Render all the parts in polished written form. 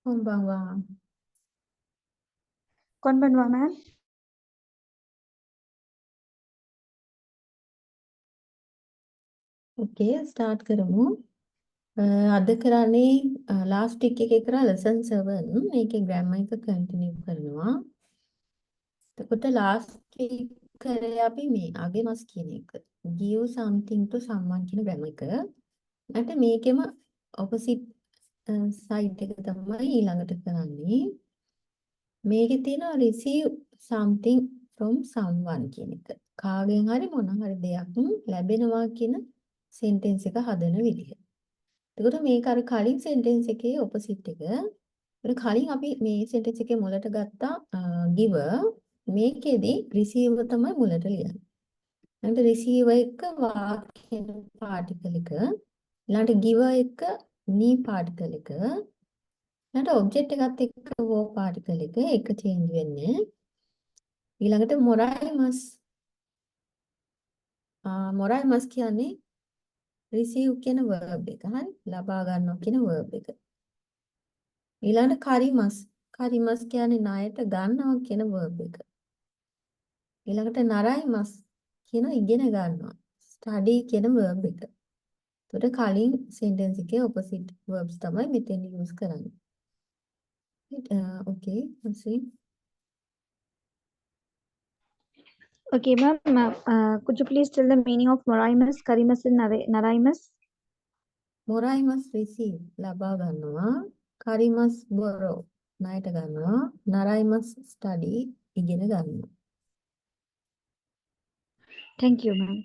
こんばんは。こんばんは, ma'am. Okay, start කරමු. අද කරන්නේ last week එකේ කරා lesson 7 මේකේ grammar එක continue කරනවා. එතකොට last week කරේ අපි මේ අගෙමස් කියන එක. give something to someone කියන grammar එක. නැත්නම් මේකෙම opposite side එක තමයි ඊළඟට කරන්නේ. මේකේ තියෙනවා receive something from someone කියන එක. කාගෙන් හරි මොන හරි දෙයක් ලැබෙනවා කියන sentence එක හදන විදිහ. එතකොට මේක අර කලින් sentence එකේ opposite එක. ඒත් කලින් අපි මේ sentence එකේ මුලට ගත්තා giver. මේකෙදි receiver තමයි මුලට ලියන්නේ. ඊළඟට receiver එක වාක්‍යන particle එක. ඊළඟට giver එක me particle එක. ඊළඟට object එකත් එක්ක verb particle එක change වෙන්නේ. ඊළඟට මොරයිමස් කියන්නේ receive කියන verb එක. හරි? ලබා ගන්නවා කියන verb එක. ඊළඟට කරිමස් කියන්නේ ණයට ගන්නවා කියන verb එක. ඊළඟට නරයිමස් කියන ඉගෙන ගන්නවා. study කියන verb එක. එතකොට කලින් sentence එකේ opposite verbs තමයි මෙතෙන් use කරන්නේ. Okay, let's see. Okay, ma'am. Could you please tell the meaning of Moraimas, Karimas, and Naraimas? මොරයිමස් receive ලබා ගන්නවා. කරිමස් borrow ණයට ගන්නවා. නරයිමස් study ඉගෙන ගන්නවා. Thank you, ma'am.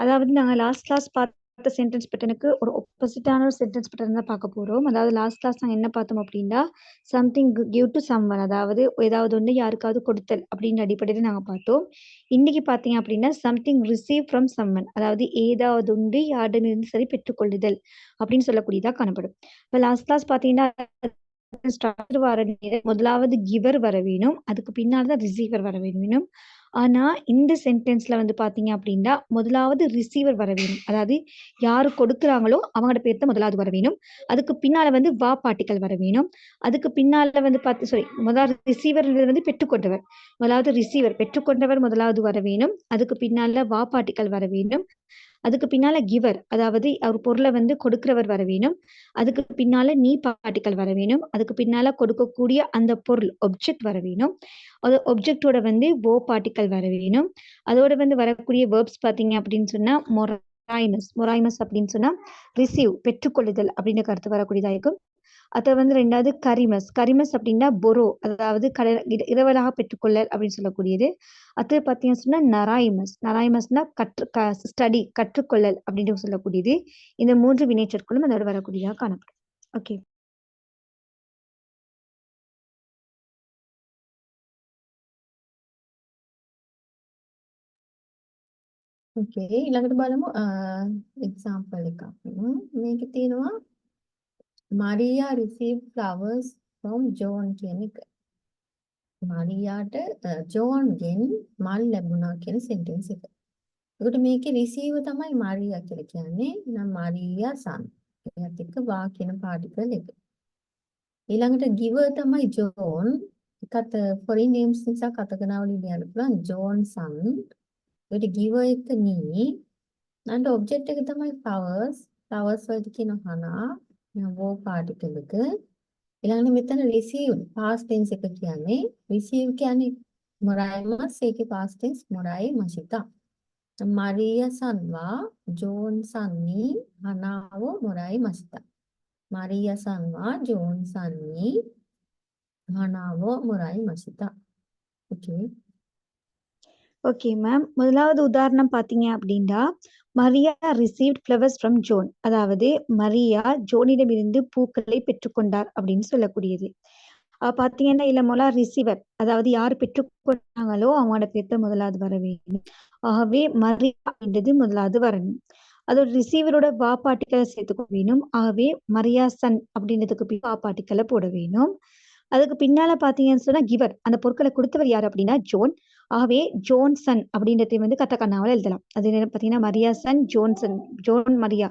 அதாவது நாங்கள் லாஸ்ட் கிளாஸ் பார்த்த சென்டென்ஸ் பேட்டர்னுக்கு ஒரு ஆப்போசிட்டான ஒரு சென்டென்ஸ் பேட்டர்ன் தான் பார்க்க போகிறோம். அதாவது லாஸ்ட் கிளாஸ் நாங்கள் என்ன பார்த்தோம் அப்படின்னா சம்திங் கிவ் டு சம்வன், அதாவது ஏதாவது ஒன்று யாருக்காவது கொடுத்தல் அப்படின்ற அடிப்படையில் நாங்கள் பார்த்தோம். இன்னைக்கு பார்த்தீங்க அப்படின்னா சம்திங் ரிசீவ் ஃப்ரம் சம்வன், அதாவது ஏதாவது ஒன்று யாரிடமிருந்து சரி பெற்றுக்கொள்ளுதல் அப்படின்னு சொல்லக்கூடியதாக காணப்படும். இப்போ லாஸ்ட் கிளாஸ் பார்த்தீங்கன்னா வர முதலாவது கிவர் வர வேணும், அதுக்கு பின்னால் தான் ரிசீவர் வர வேணும். ஆனா இந்த சென்டென்ஸ்ல வந்து பாத்தீங்க அப்படின்னா முதலாவது ரிசீவர் வர வேணும், அதாவது யாரு கொடுக்குறாங்களோ அவங்களோட பேர் தான் முதலாவது வர வேணும். அதுக்கு பின்னால வந்து வா பாட்டிகள் வர வேணும். அதுக்கு பின்னால வந்து முதலாவது ரிசீவர் வந்து பெற்றுக்கொண்டவர், முதலாவது ரிசீவர் பெற்றுக்கொண்டவர் முதலாவது வர வேணும். அதுக்கு பின்னால வா பாட்டிகள் வர வேணும். அதுக்கு பின்னால கிவர், அதாவது அவர் பொருளை வந்து கொடுக்கிறவர் வர வேணும். அதுக்கு பின்னால நீ பாட்டிகள் வர வேணும். அதுக்கு பின்னால கொடுக்கக்கூடிய அந்த பொருள் ஒப்ஜெக்ட் வர வேணும். அது ஒப்ஜெக்டோட வந்து ஓ பார்ட்டிக்கல் வர வேணும். அதோட வந்து வரக்கூடிய வேர்ப்ஸ் பார்த்தீங்க அப்படின்னு சொன்னா மொராய்மஸ் அப்படின்னு சொன்னா ரிசீவ் பெற்றுக்கொள்ளுதல் அப்படின்ற கருத்து வரக்கூடியதா இருக்கும். அதை வந்து ரெண்டாவது கரிமஸ் அப்படின்னா பொரோ, அதாவது இரவலாக பெற்றுக்கொள்ளல் அப்படின்னு சொல்லக்கூடியது. அது பார்த்தீங்கன்னு சொன்னா நராய்மஸ்னா ஸ்டடி கற்றுக்கொள்ளல் அப்படின்னு சொல்லக்கூடியது. இந்த 3 வினைச்சொற்களும் அதோட வரக்கூடியதாக காணப்படும். ஓகே. Okay, ඊළඟට බලමු example එකක්. මේකේ තියෙනවා Maria received flowers from John කියන එක. මාරියාට ජෝන්ගෙන් මල් ලැබුණා කියන sentence එක. ඒකට මේකේ receive තමයි මාරියා කියලා කියන්නේ. නම් මාරියා son. ඒකත් එක්ක වා කියන particle එක. ඊළඟට giver තමයි John. ඒකත් foreign names නිසා කතකනාවලින් ලියන්න පුළුවන් John son. ඒකට giver එක නී. and object එක තමයි flowers වලට කියන හනා wo particle එක. ඊළඟට මෙතන receive past tense එක කියන්නේ receive කියන්නේ මොරයිමස්, ඒකේ past tense මොරයි මසිතා. 마리아 산와 존 산이 하나오 모라이 마시다. 마리아 산와 존 산이 하나오 모라이 마시다. Okay. Okay ma'am. முதலாவது உதாரணம் பார்த்தீங்க அப்படின்னா Maria received flowers from John, அதாவது மரியா ஜோனிடமிருந்து பூக்களை பெற்றுக்கொண்டார் அப்படின்னு சொல்லக்கூடியது. பார்த்தீங்கன்னா இல்ல ரிசீவர், அதாவது யார் பெற்றுக்கொண்டாங்களோ அவங்களோட பேர்த்த முதலாவது வர வேணும். ஆகவே மரியா அப்படின்றது முதலாவது வரணும். அதோட ரிசீவரோட வா பாட்டிக்கலை சேர்த்துக்க வேணும். ஆகவே மரியா சன் அப்படின்றதுக்கு வா பாட்டிக்கலை போட வேணும். அதுக்கு பின்னால பாத்தீங்கன்னு சொன்னா கிவர், அந்த பொருட்களை கொடுத்தவர் யார் அப்படின்னா ஜோன். ஆகவே ஜோன்சன் அப்படின்றதை வந்து கத்தக்கண்ணாவில் எழுதலாம். அது பாத்தீங்கன்னா மரியா சன் ஜோன்சன், ஜோன் மரியா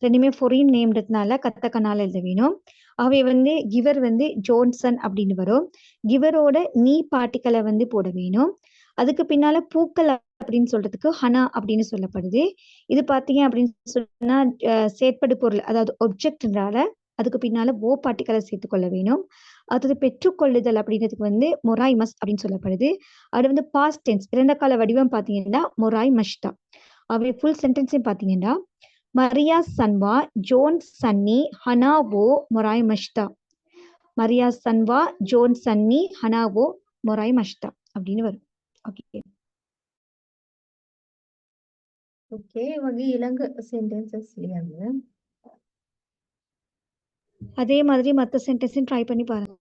ரெண்டுமே ஃபொரின் நேம்ன்றதுனால கத்தக்கண்ணால எழுத வேணும். ஆகவே வந்து கிவர் வந்து ஜோன்சன் அப்படின்னு வரும். கிவரோட நீ பார்ட்டிக்கலை வந்து போட வேணும். அதுக்கு பின்னால பூக்கள் அப்படின்னு சொல்றதுக்கு ஹனா அப்படின்னு சொல்லப்படுது. இது பார்த்தீங்க அப்படின்னு சொன்னா செயற்படு பொருள், அதாவது ஒப்ஜெக்ட்னால அதுக்கு பின்னால ஓ பார்ட்டிக்கலை சேர்த்துக்கொள்ள வேணும். அடுத்தது பெற்றுக்கொள்ளுதல் அப்படின்றதுக்கு வந்து மொராய்மஸ் அப்படின்னு சொல்லப்படுது. அது வந்து பாஸ்ட் டென்ஸ், இறந்த கால வடிவம் பார்த்தீங்கன்னா மொராய் மஷ்தா. அவை ஃபுல் சென்டென்ஸையும் பார்த்தீங்கன்னா மரியா சன்வா ஜோன் சன்னி ஹனாவோ மொராய் மஷ்தா. மரியா சன்வா ஜோன் சன்னி ஹனாவோ மொராய் மஷ்தா அப்படின்னு வரும். ஓகே. ஓகே වගේ ඊළඟ சென்டென்சஸ் ලියන්න. அதே மாதிரி மற்ற சென்டென்ஸையும் ட்ரை பண்ணி பாருங்க.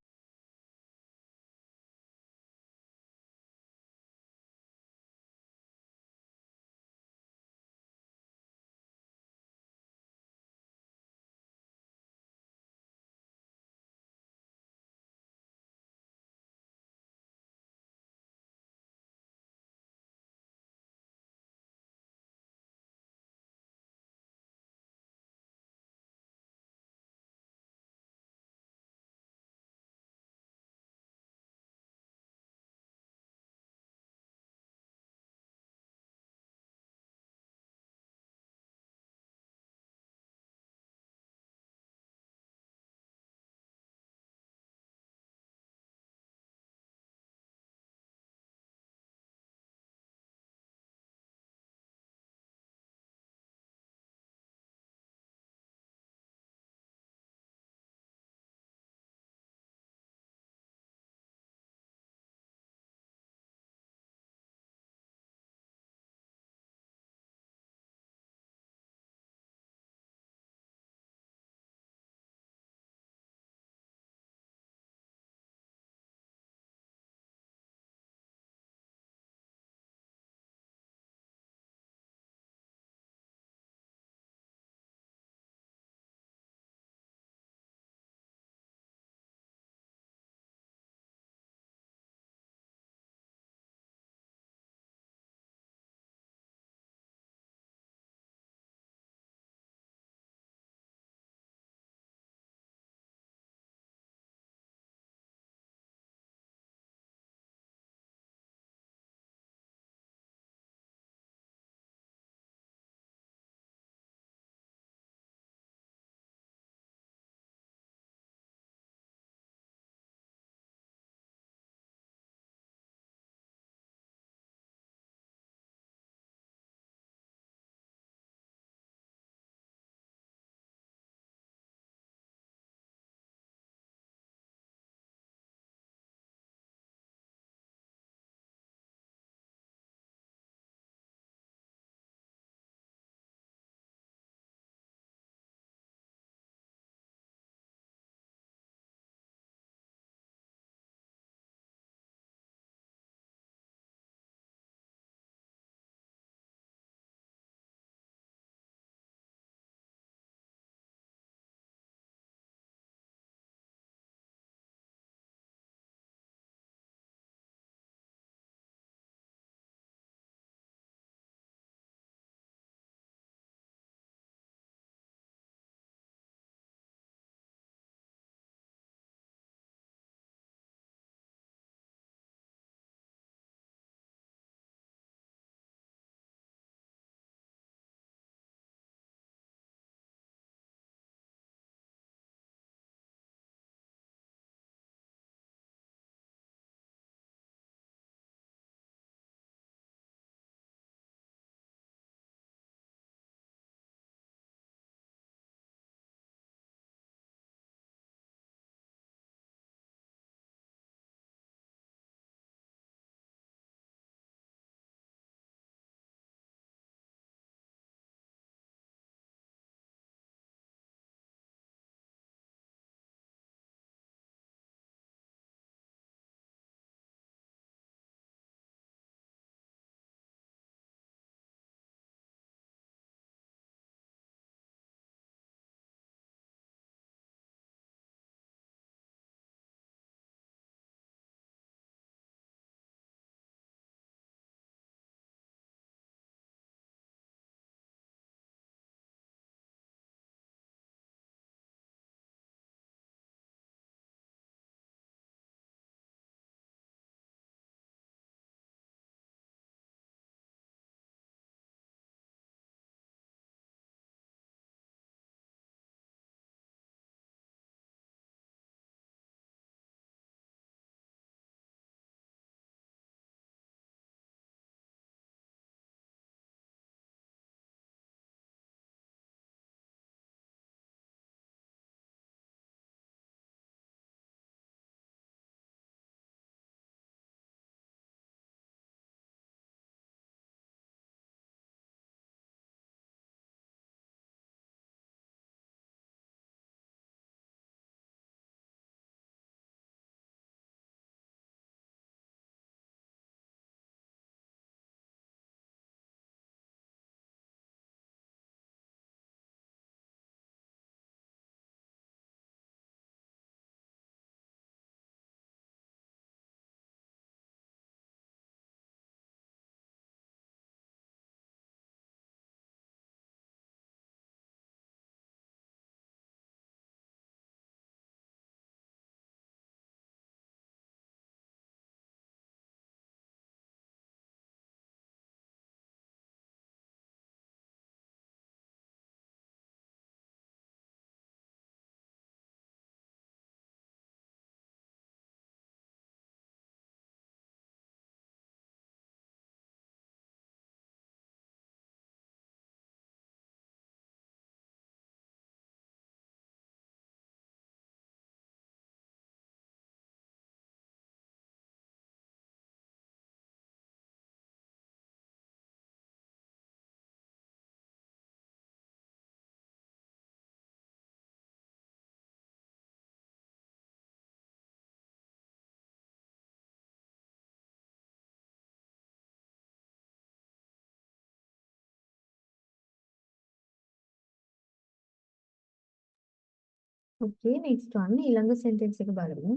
Okay, next one. ඊළඟ sentence එක බලමු.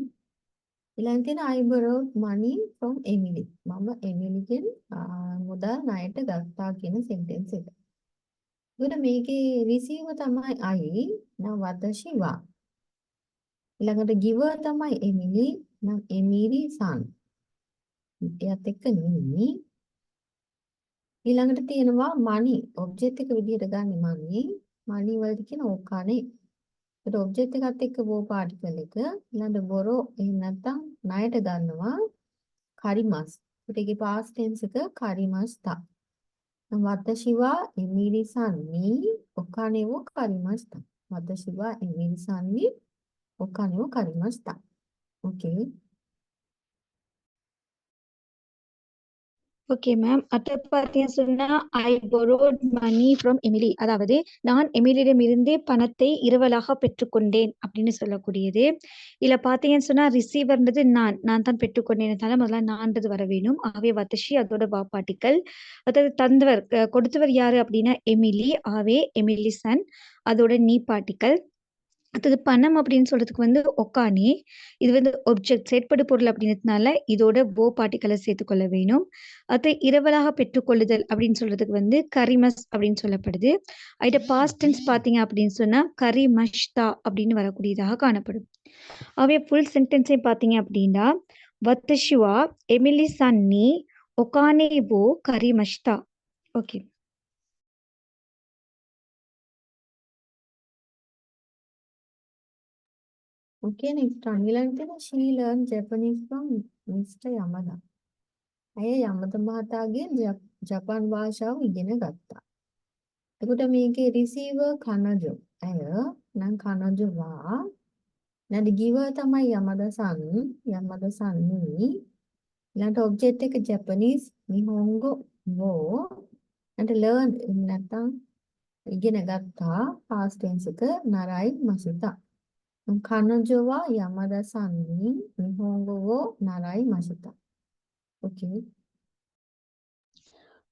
ඊළඟ තියෙන I borrowed money from Emily. මම එමිලිගෙන් මුදල් ණයට ගත්තා කියන sentence එක. එතකොට මේකේ receiver තමයි I. now වතශි වා. ඊළඟට giver තමයි එමිලි. නම් එමිලි son. එයත් එක්ක නෙමෙයි. ඊළඟට තියෙනවා money. object එක විදිහට ගන්න money. money වලට කියන ඕකානේ. ඒත් object එකත් එක්ක wo particle එක ඊළඟ borrow එහෙම නැත්නම් ණයට ගන්නවා කරිමස්. ඒකට ඒකේ past tense එක කරිමස්තා. වතශි වා එමිලි san ni ඔකානේ wo කරිමස්තා. වතශි වා Emily san ni ඔකානේ wo කරිමස්තා. okay. Okay ma'am. அடுத்து பார்த்தீங்கன்னு சொன்னா ஐ borrowed money from எமிலி. அதாவது நான் எமிலியிடமிருந்து பணத்தை இரவலாக பெற்றுக்கொண்டேன் அப்படின்னு சொல்லக்கூடியது. இதுல பார்த்தீங்கன்னு சொன்னா ரிசீவர்ன்றது நான் தான் பெற்றுக்கொண்டேன். முதல்ல நான்றது வர வேணும். ஆகவே வத்தஷி அதோட வாப்பாட்டிகள். அதாவது தந்தவர் கொடுத்தவர் யாரு அப்படின்னா எமிலி. ஆகவே எமிலி சன் அதோட நீ பாட்டிகள். அடுத்தது பணம் அப்படின்னு சொல்றதுக்கு வந்து ஒக்கானே. இது வந்து ஒப்ஜெக்ட் செயற்படு பொருள் அப்படின்றதுனால இதோட போ பாட்டிகளை சேர்த்துக்கொள்ள வேணும். அது இரவலாக பெற்றுக்கொள்ளுதல் அப்படின்னு சொல்றதுக்கு வந்து கரிமஸ் அப்படின்னு சொல்லப்படுது. அதோட பாஸ்ட் டென்ஸ் பார்த்தீங்க அப்படின்னு சொன்னா கரிமஷ்தா அப்படின்னு வரக்கூடியதாக காணப்படும். அவைய ஃபுல் சென்டென்ஸை பார்த்தீங்க அப்படின்னா வத்தஷுவா எமிலி சன்னி ஒகானே போ கரிமஷ்தா. ஓகே. okay, next one. ඊළඟ තියෙන she learned Japanese from Mr. Yamada. ඇය යමද මහතාගෙන් ජපාන් භාෂාව ඉගෙන ගත්තා. එතකොට මේකේ receiver කනජෝ. ඇය නම් කනජෝ වා. නැද giver තමයි යමද san. යමද san ni. ඊළඟට object එක Japanese නිහොංගෝ wo. නැද learn නැත්නම් ඉගෙන ගත්තා past tense එක නරයි මසිතා. කනජෝවා යමද san ni නිහොංගෝ wo නරයි මසිතා. okay.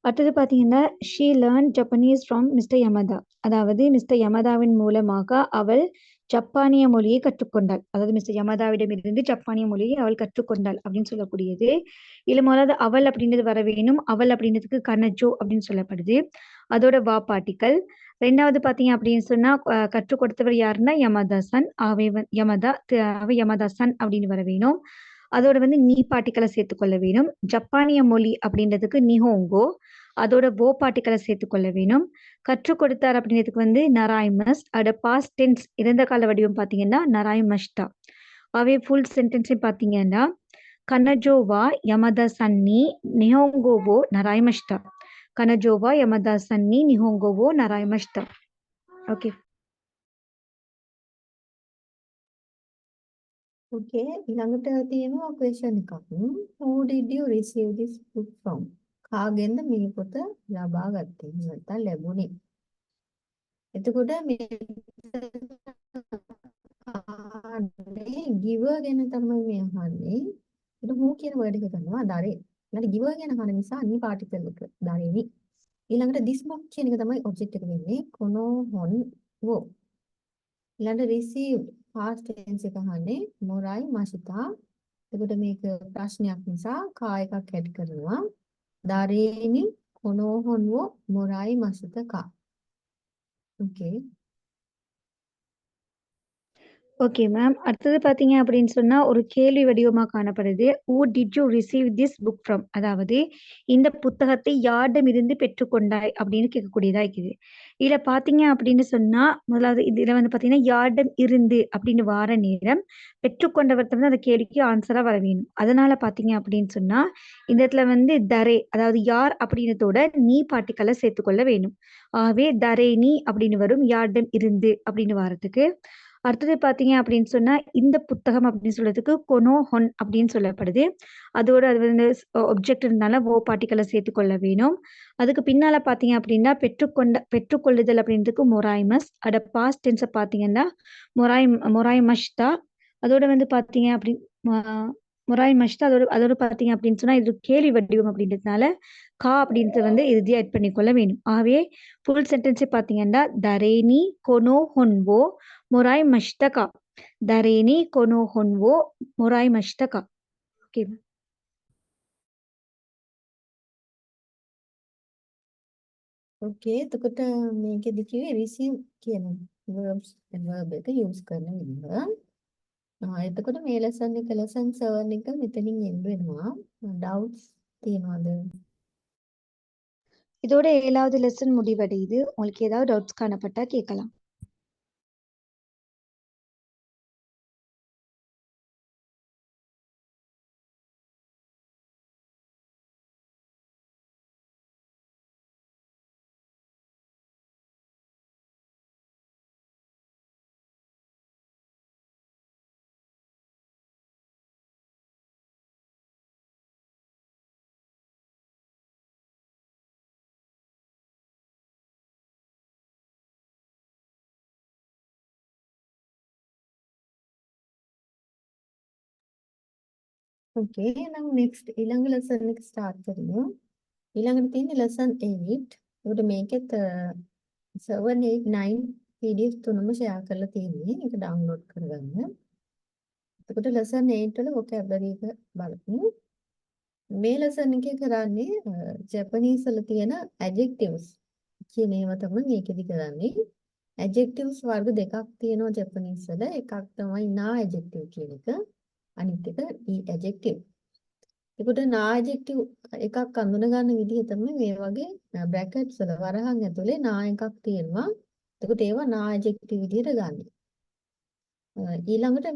அடுத்தது பார்த்தீங்கன்னா she learn Japanese from mister Yamada. அதாவது மிஸ்டர் யமதாவின் மூலமாக அவள் ஜப்பானிய மொழியை கற்றுக்கொண்டாள். அதாவது மிஸ்டர் யமதாவிடமிருந்து ஜப்பானிய மொழியை அவள் கற்றுக்கொண்டாள் அப்படின்னு சொல்லக்கூடியது. இல்லை முதலாவது அவள் அப்படின்றது வர வேணும். அவள் அப்படின்றதுக்கு கனஜோ அப்படின்னு சொல்லப்படுது. அதோட வா பாட்டிகள். ரெண்டாவது பார்த்தீங்க அப்படின்னு சொன்னா கற்றுக் கொடுத்தவர் யாருன்னா யமதாசன். அவை யமதாசன் அப்படின்னு வர வேணும். அதோட வந்து நீ பாட்டிகளை சேர்த்துக்கொள்ள வேணும். ஜப்பானிய மொழி அப்படின்றதுக்கு நிஹோங்கோ. அதோட போ பாட்டிகளை சேர்த்துக்கொள்ள வேணும். கற்றுக் கொடுத்தார் அப்படின்றதுக்கு வந்து நராய்மஸ். அதோட பாஸ்ட் டென்ஸ் இறந்த கால வடிவம் பார்த்தீங்கன்னா நராய்மஷ்டா. அவை ஃபுல் சென்டென்ஸை பார்த்தீங்கன்னா கனஜோவா யமதா சன்னி நிஹோங்கோவோ நராய்மஷ்டா. கனஜோவா யமதா சன்னி நிஹோங்கோவோ நராய்மஷ்டா. ஓகே. okay. ඊළඟට තියෙනවා question එකක්. Who did you receive this book from? කාගෙන්ද මේ පොත ලබා ගත්තේ? නැත්නම් ලැබුණේ? එතකොට මේ giver ගැන තමයි මේ අහන්නේ. ඒක who කියන word එක ගන්නවා දරේ. ඊළඟට giver ගැන අහන නිසා අනි particle එක දරේනි. ඊළඟට this book කියන එක තමයි object එක වෙන්නේ. kono hon wo. ඊළඟට received past tense එක අහන්නේ මොරයි මසිතා. එතකොට මේක ප්‍රශ්නයක් නිසා කා එකක් ඇඩ් කරනවා. දරේනි කොනෝ හොන්වෝ මොරයි මසිතා. okay. Okay ma'am. அடுத்தது பார்த்தீங்க அப்படின்னு சொன்னா ஒரு கேள்வி வடிவமாக காணப்படுது. who did you receive this book from? அதாவது இந்த புத்தகத்தை யாரிடமிருந்து பெற்றுக்கொண்டாய் அப்படின்னு கேட்கக்கூடியதா இருக்குது. இதுல பார்த்தீங்க அப்படின்னு சொன்னா முதலாவது இதுல வந்து பார்த்தீங்கன்னா யாரிடம் இருந்து அப்படின்னு வார நேரம் பெற்றுக்கொண்டவர் வந்து அந்த கேள்விக்கு ஆன்சரா வர வேணும். அதனால பார்த்தீங்க அப்படின்னு சொன்னா இந்த இடத்துல வந்து தரே அதாவது யார் அப்படின்றதோட நீ பாட்டிகளை சேர்த்துக்கொள்ள வேணும். ஆகவே தரே நீ அப்படின்னு வரும். யாரிடம் இருந்து அப்படின்னு வாரத்துக்கு. அடுத்தது பார்த்தீங்க அப்படின்னு சொன்னா இந்த புத்தகம் அப்படின்னு சொல்றதுக்கு கொனோ ஹொன் அப்படின்னு சொல்லப்படுது. அதோட அது வந்து ஒப்ஜெக்ட் இருந்தால ஓ பாட்டிகளை சேர்த்துக்கொள்ள வேணும். அதுக்கு பின்னால பார்த்தீங்க அப்படின்னா பெற்றுக்கொள்ளுதல் அப்படின்றதுக்கு மொராய்மஸ். அதோட பாஸ்ட் டென்ஸை பார்த்தீங்கன்னா மொராய்மஷ்தா. அதோட வந்து பார்த்தீங்க அப்படி மொராய்மஷ்தா. அதோட பார்த்தீங்க அப்படின்னு சொன்னா இது கேள்வி வடிவம் அப்படின்றதுனால கா அப்படின்றது வந்து இறுதியா ஆட் பண்ணிக்கொள்ள வேணும். ஆகவே ஃபுல் சென்டென்ஸை பார்த்தீங்கன்னா தரேனி கொனோ ஹொன்வோ மொராய் மஷ்தகா දරේනි කොනෝ හොන්වෝ මොරයි මෂ්ටක. Okay. ඕකේ එතකොට මේකෙදි කිව්වේ receive කියන verb එක use කරන විදිහ. එතකොට මේ lesson එක lesson 7 එක මෙතනින් end වෙනවා. doubts තියනවද? இதோட 7வது லெசன் முடிவடையுது. உங்களுக்கு ஏதாவது டவுட்ஸ் காணப்பட்டா கேட்கலாம். ඕකේ එහෙනම් next ඊළඟ lesson එක start කරමු. ඊළඟට තියෙන්නේ lesson 8. ඒකට මේකෙත් 7 8 9 PDF තුනම share කරලා තියෙන්නේ. ඒක download කරගන්න. එතකොට lesson 8 වල vocabulary එක බලමු. මේ lesson එකේ කරන්නේ Japanese වල තියෙන adjectives කියන ඒවා තමයි මේකෙදි කරන්නේ. adjectives වර්ග දෙකක් තියෙනවා Japanese වල. එකක් තමයි na adjective කියන එක. අනිත් එක e adjective. ඒකට na adjective එකක් අඳුන ගන්න විදිහ තමයි මේ වගේ brackets වල වරහන් ඇතුලේ na එකක් තියෙනවා. එතකොට ඒවා na adjective විදිහට ගන්න. ඊළඟට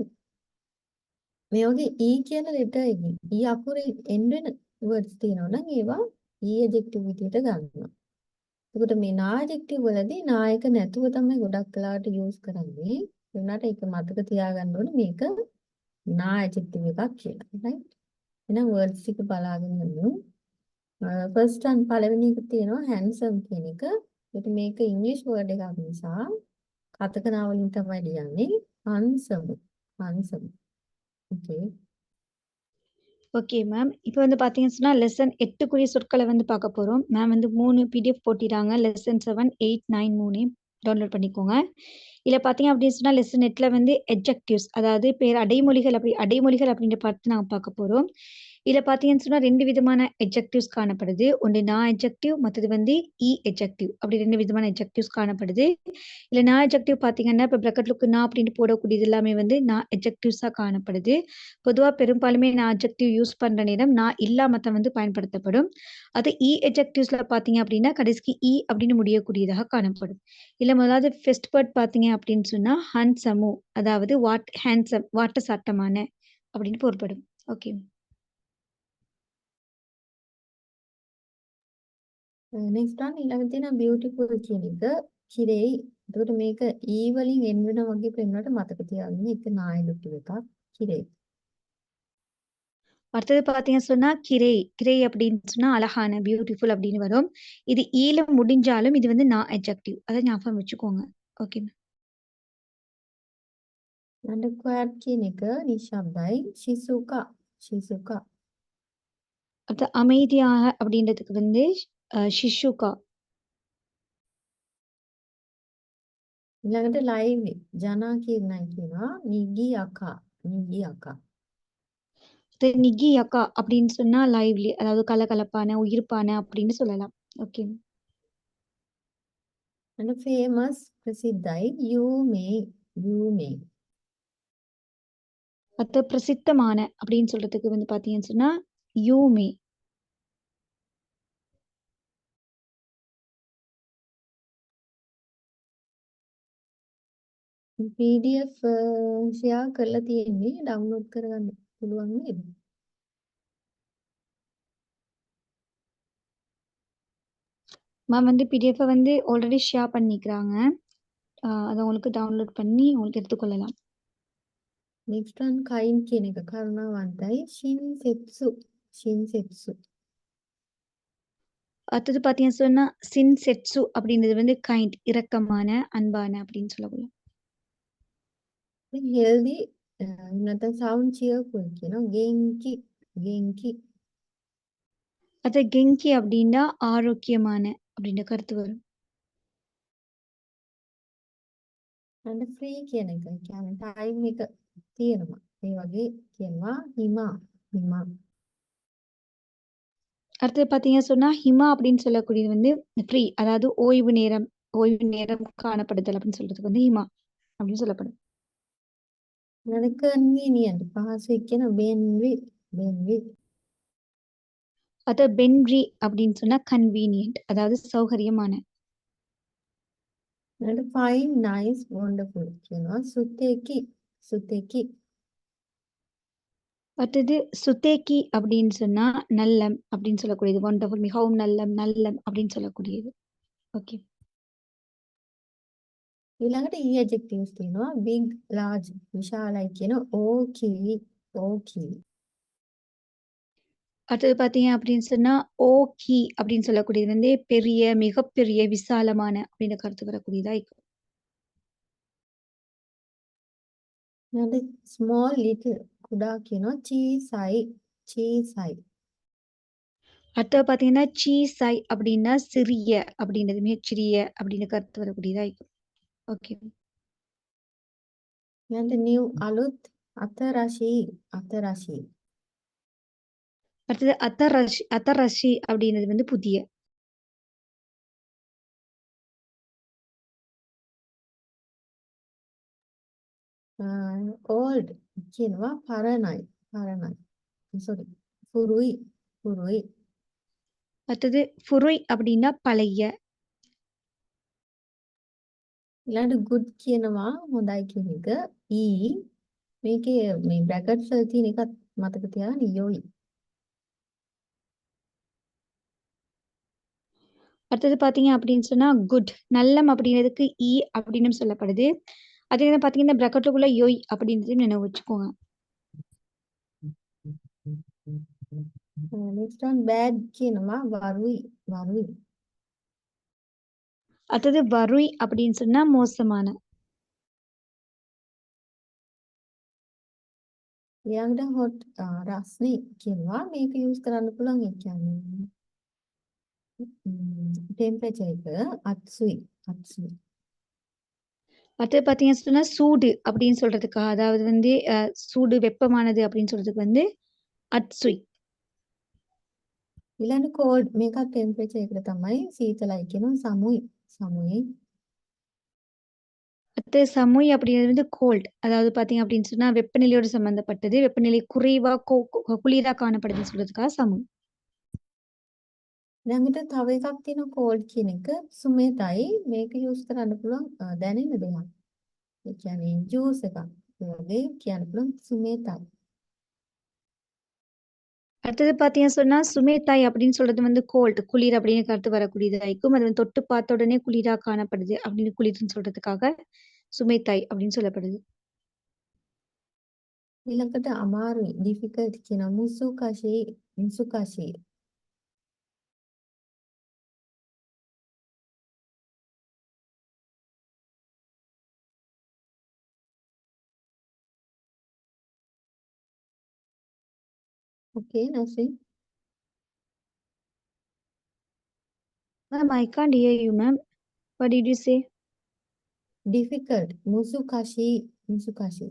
මේ වගේ e කියන letter එකකින් e අකුරේ end වෙන words තියෙනවා නම් ඒවා e adjective විදිහට ගන්නවා. එතකොට මේ na adjective වලදී na එක නැතුව තමයි ගොඩක් වෙලාවට use කරන්නේ. ඒ වුණාට ඒක මතක තියාගන්න ඕනේ මේක na adjective එකක් කියලා. right? එහෙනම් words ටික බලාගෙන යමු. first one පළවෙනි එක තියෙනවා handsome කියන එක. ඒත් මේක English word එකක් නිසා කතකනා වලින් තමයි ලියන්නේ. handsome. handsome. okay. Okay ma'am. இப்போ வந்து பார்த்தீங்கன்னு சொன்னா லெசன் 8க்குரிய சொற்களை வந்து பார்க்க போறோம். மேம் வந்து 3 PDF போட்டிட்டாங்க. லெசன் 7, 8, 9 3 டவுன்லோட் பண்ணிக்கோங்க. இதுல பார்த்தீங்க அப்படின்னு சொன்னா லெசன் 8ல வந்து எட்ஜெக்டிவ்ஸ் அதாவது பேர் அடைமொழிகள் அடைமொழிகள் அப்படின்ற பார்த்து நாங்க பார்க்க போறோம். இதுல பார்த்தீங்கன்னு சொன்னா 2 விதமான எட்ஜெக்டிவ்ஸ் காணப்படுது. ஒன்று நான் எட்ஜெக்டிவ், மற்றது வந்து இ எட்ஜெக்டிவ். அப்படி 2 விதமான எட்ஜெக்டிவ்ஸ் காணப்படுது. இல்ல நான் எட்ஜெக்டிவ் பார்த்தீங்கன்னா இப்போ ப்ராக்கெட்லுக்கு நான் அப்படின்ட்டு போடக்கூடியது எல்லாமே வந்து நான் எட்ஜெக்டிவ்ஸா காணப்படுது. பொதுவா பெரும்பாலுமே நான் அட்ஜெக்டிவ் யூஸ் பண்ற நேரம் நான் இல்லாமத்த வந்து பயன்படுத்தப்படும். அது இ எட்ஜெக்டிவ்ஸ்ல பார்த்தீங்க அப்படின்னா கடைசிக்கு இ அப்படின்னு முடியக்கூடியதாக காணப்படும். இல்ல முதலாவது ஃபர்ஸ்ட் வேர்ட் பார்த்தீங்க அப்படின்னு சொன்னா ஹேண்ட்ஸமு அதாவது ஹேண்ட்ஸம் வாட்ட சாட்டமான அப்படின்னு பொருள்படும். ஓகே. next one ඊළඟ තියෙනවා beautiful කියන එක. කිරෙයි. එතකොට මේක e වලින් end වෙනා වගේ පෙන්වන්නට මතක තියාගන්න. ඒක na adjective එකක්. කිරෙයි. அடுத்தது பார்த்தீங்கன்னு சொன்னா கிரை அப்படின்னு சொன்னா அழகான பியூட்டிஃபுல் அப்படின்னு வரும். இது ஈல முடிஞ்சாலும் இது வந்து நான் அட்ஜெக்டிவ். அதை ஞாபகம் வச்சுக்கோங்க. ஓகே. ඊළඟ quiet කියන එක නිශ්ශබ්දයි. shizuka. shizuka. அடுத்து அமைதியாக அப்படின்றதுக்கு வந்து ஷிஷுகா. ඊළඟට lively. ජනා කියනයි කියනවා nigiyaka. nigiyaka. நிகி அக்கா அப்படின்னு சொன்னா லைவ்லி அதாவது கலகலப்பான உயிர்ப்பான அப்படின்னு சொல்லலாம். ஓகே. ඊළඟ famous ප්‍රසිද්ධයි. you may. you may. அடுத்து பிரசித்தமான அப்படின்னு சொல்றதுக்கு வந்து பாத்தீங்கன்னு சொன்னா யூமே. PDF share කරලා තියෙන්නේ download කරගන්න පුළුවන් නේද? மேம் வந்து பிடிஎஃப் வந்து ஆல்ரெடி ஷேர் பண்ணிக்கிறாங்க. அதை உங்களுக்கு டவுன்லோட் பண்ணி உங்களுக்கு எடுத்துக்கொள்ளலாம். next one kind කියන එක කරුණාවන්තයි. shinsetsu. shinsetsu. அடுத்தது பாத்தீங்கன்னு சொன்னா சின்செட்சு அப்படின்றது வந்து கைண்ட் இரக்கமான அன்பான அப்படின்னு சொல்லலாம். healthy නැත්නම් sound cheerful කියනවා. genki. genki. அது கெங்கி அப்படின்னா ஆரோக்கியமான அப்படின்ற கருத்து வரும். and free කියන එක කියන්නේ time එක තියෙනවා. ඒ වගේ කියනවා හිමා හිමා. அடுத்தது பார்த்தீங்கன்னா சொன்னா ஹிமா அப்படின்னு சொல்லக்கூடியது வந்து ஃப்ரீ, அதாவது ஓய்வு நேரம் காணப்படுதல் அப்படின்னு சொல்றதுக்கு வந்து ஹிமா அப்படின்னு சொல்லப்படும். ඊළඟ convenient පහසුයි කියන benvi benvi. அது பென்ரி அப்படின்னு சொன்னா கன்வீனியன்ட், அதாவது சௌகரியமான. ඊළඟ fine nice wonderful කියනවා සුතේකි සුතේකி. அடுத்தது சுத்தேக்கி அப்படின்னு சொன்னா நல்லம் அப்படின்னு சொல்லக்கூடியது, ஒண்டர்ஃபுல் மிகவும் நல்லம் நல்லம் அப்படின்னு சொல்லக்கூடியது. ஓகே. ඊළඟට e adjectives තියෙනවා big large විශාලයි කියන ඕකි ඕකි. அடுத்தது பார்த்தீங்க அப்படின்னு சொன்னா ஓகி அப்படின்னு சொல்லக்கூடியது வந்து பெரிய, மிகப்பெரிய, விசாலமான அப்படின்ற கருத்து வரக்கூடியதா இருக்கும். ඊළඟ small little කුඩා කියනවා චීසයි චීසයි. அடுத்தது பார்த்தீங்கன்னா சீசாய் அப்படின்னா சிறிய அப்படின்றது, மிகச்சிறிய அப்படின்னு கருத்து வரக்கூடியதா இருக்கும். ஓகே. ඊළඟ new අලුත් අතරශී අතරශී. அடுத்தது அத்தரஷி அப்படின்றது வந்து புதிய. old කියනවා පරණයි පරණයි. sorry පුරුයි පුරුයි. அடுத்தது ஃபுருய் அப்படின்னா பழைய. ඊළඟ good කියනවා හොඳයි කියන එක e මේකේ මේ brackets වල තියෙන එකත් මතක තියාගන්න යොයි. அடுத்தது பார்த்தீங்க அப்படின்னு சொன்னா குட், நல்லம் அப்படின்றதுக்கு ஈ அப்படின்னு சொல்லப்படுது. அதே தான் பார்த்தீங்கன்னா பிராக்கெட்டுக்குள்ள யோய் அப்படின்றது நினைவு வச்சுக்கோங்க. next one bad කියනවා වරුයි වරුයි. அடுத்தது வருய் அப்படின்னு சொன்னா மோசமான. ඊළඟට hot රස්නේ කියනවා මේක use කරන්න පුළුවන් ඒ කියන්නේ temperature එක අත්සුයි අත්සුයි. அடுத்தது பார்த்தீங்கன்னு சொன்னா சூடு அப்படின்னு சொல்றதுக்கு, அதாவது வந்து சூடு வெப்பமானது அப்படின்னு சொல்றதுக்கு வந்து அட்சுய். ඊළඟ cold මේකත් temperature එකට තමයි සීතලයි කියනවා සමුයි සමුයි. அடுத்து சமுய் அப்படிங்கிறது வந்து கோல்ட், அதாவது பார்த்தீங்க அப்படின்னு சொன்னா வெப்பநிலையோடு சம்பந்தப்பட்டது, வெப்பநிலை குறைவா குளிரா காணப்படுதுன்னு சொல்றதுக்காக சமுய். ඊළඟට තව එකක් තියෙනවා cold කියන එක සුමේතයි මේක use කරන්න පුළුවන් දැනෙන දෙයක්. ඒ කියන්නේ juice එකක්. ඒ වගේ කියන්න පුළුවන් සුමේතයි. அடுத்தது பார்த்தீங்கன்னு சொன்னா சுமேதாய் அப்படின்னு சொல்றது வந்து கோல்ட், குளிர் அப்படின்னு கருத்து வரக்கூடியதா இருக்கும். அது வந்து தொட்டு பார்த்த உடனே குளிரா காணப்படுது அப்படின்னு குளிர்னு சொல்றதுக்காக சுமேதாய் அப்படின்னு சொல்லப்படுது. ඊළඟට අමාරුයි difficult කියනවා මුසුකාෂි මුසුකාෂි. okay Nasri. Ma'am, I can't hear you, ma'am. What did you say? difficult මුසුකාෂි මුසුකාෂි.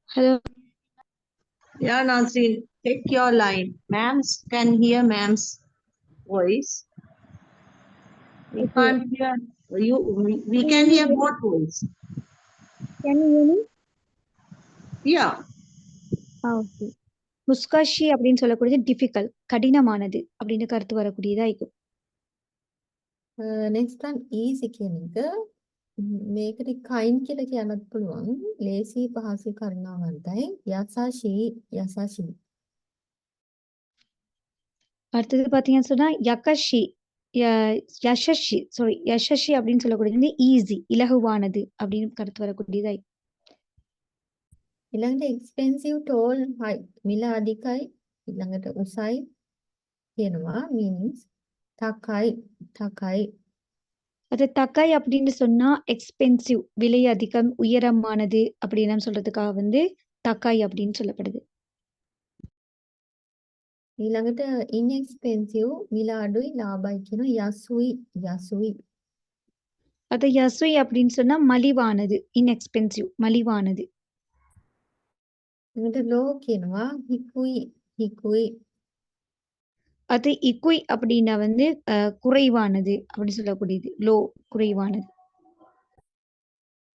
Hello. Yeah, Nazreen, take your line. Ma'ams can hear ma'am's voice. We Okay. can't hear you. We can hear both voice. Can you hear me? Yeah. Okay. முஸ்காஷி அப்படின்னு சொல்லக்கூடியது difficult, கடினமானது அப்படின்னு கருத்து வரக்கூடியதா இருக்கும். next one easy කියන එක මේකට kind කියලා කියන්නත් පුළුවන්. ලේසි පහසු කරුණාවන්තයි යසාෂි යසාෂි. அடுத்தது பார்த்தீங்கன்னு சொன்னா யகஷி யசஷி அப்படின்னு சொல்லக்கூடியது வந்து ஈஸி, இலகுவானது அப்படின்னு கருத்து வரக்கூடியதா இருக்கும். ඊළඟට expensive tall high මිල අධිකයි ඊළඟට උසයි කියනවා means තකයි තකයි. அது தக்காய் அப்படின்னு சொன்னா எக்ஸ்பென்சிவ், விலை அதிகம், உயரமானது அப்படின்னு சொல்றதுக்காக வந்து தக்காய் அப்படின்னு சொல்லப்படுது. ඊළඟට inexpensive විල අඩුයි ලාභයි කියන යසුයි යසුයි. அது யசுய் அப்படின்னு சொன்னா மலிவானது, இன்எக்ஸ்பென்சிவ், மலிவானது. ඊළඟට low කියනවා හිකුයි හිකුයි. அது இக்குய் அப்படின்னா வந்து குறைவானது அப்படின்னு சொல்லக்கூடியது, லோ, குறைவானது.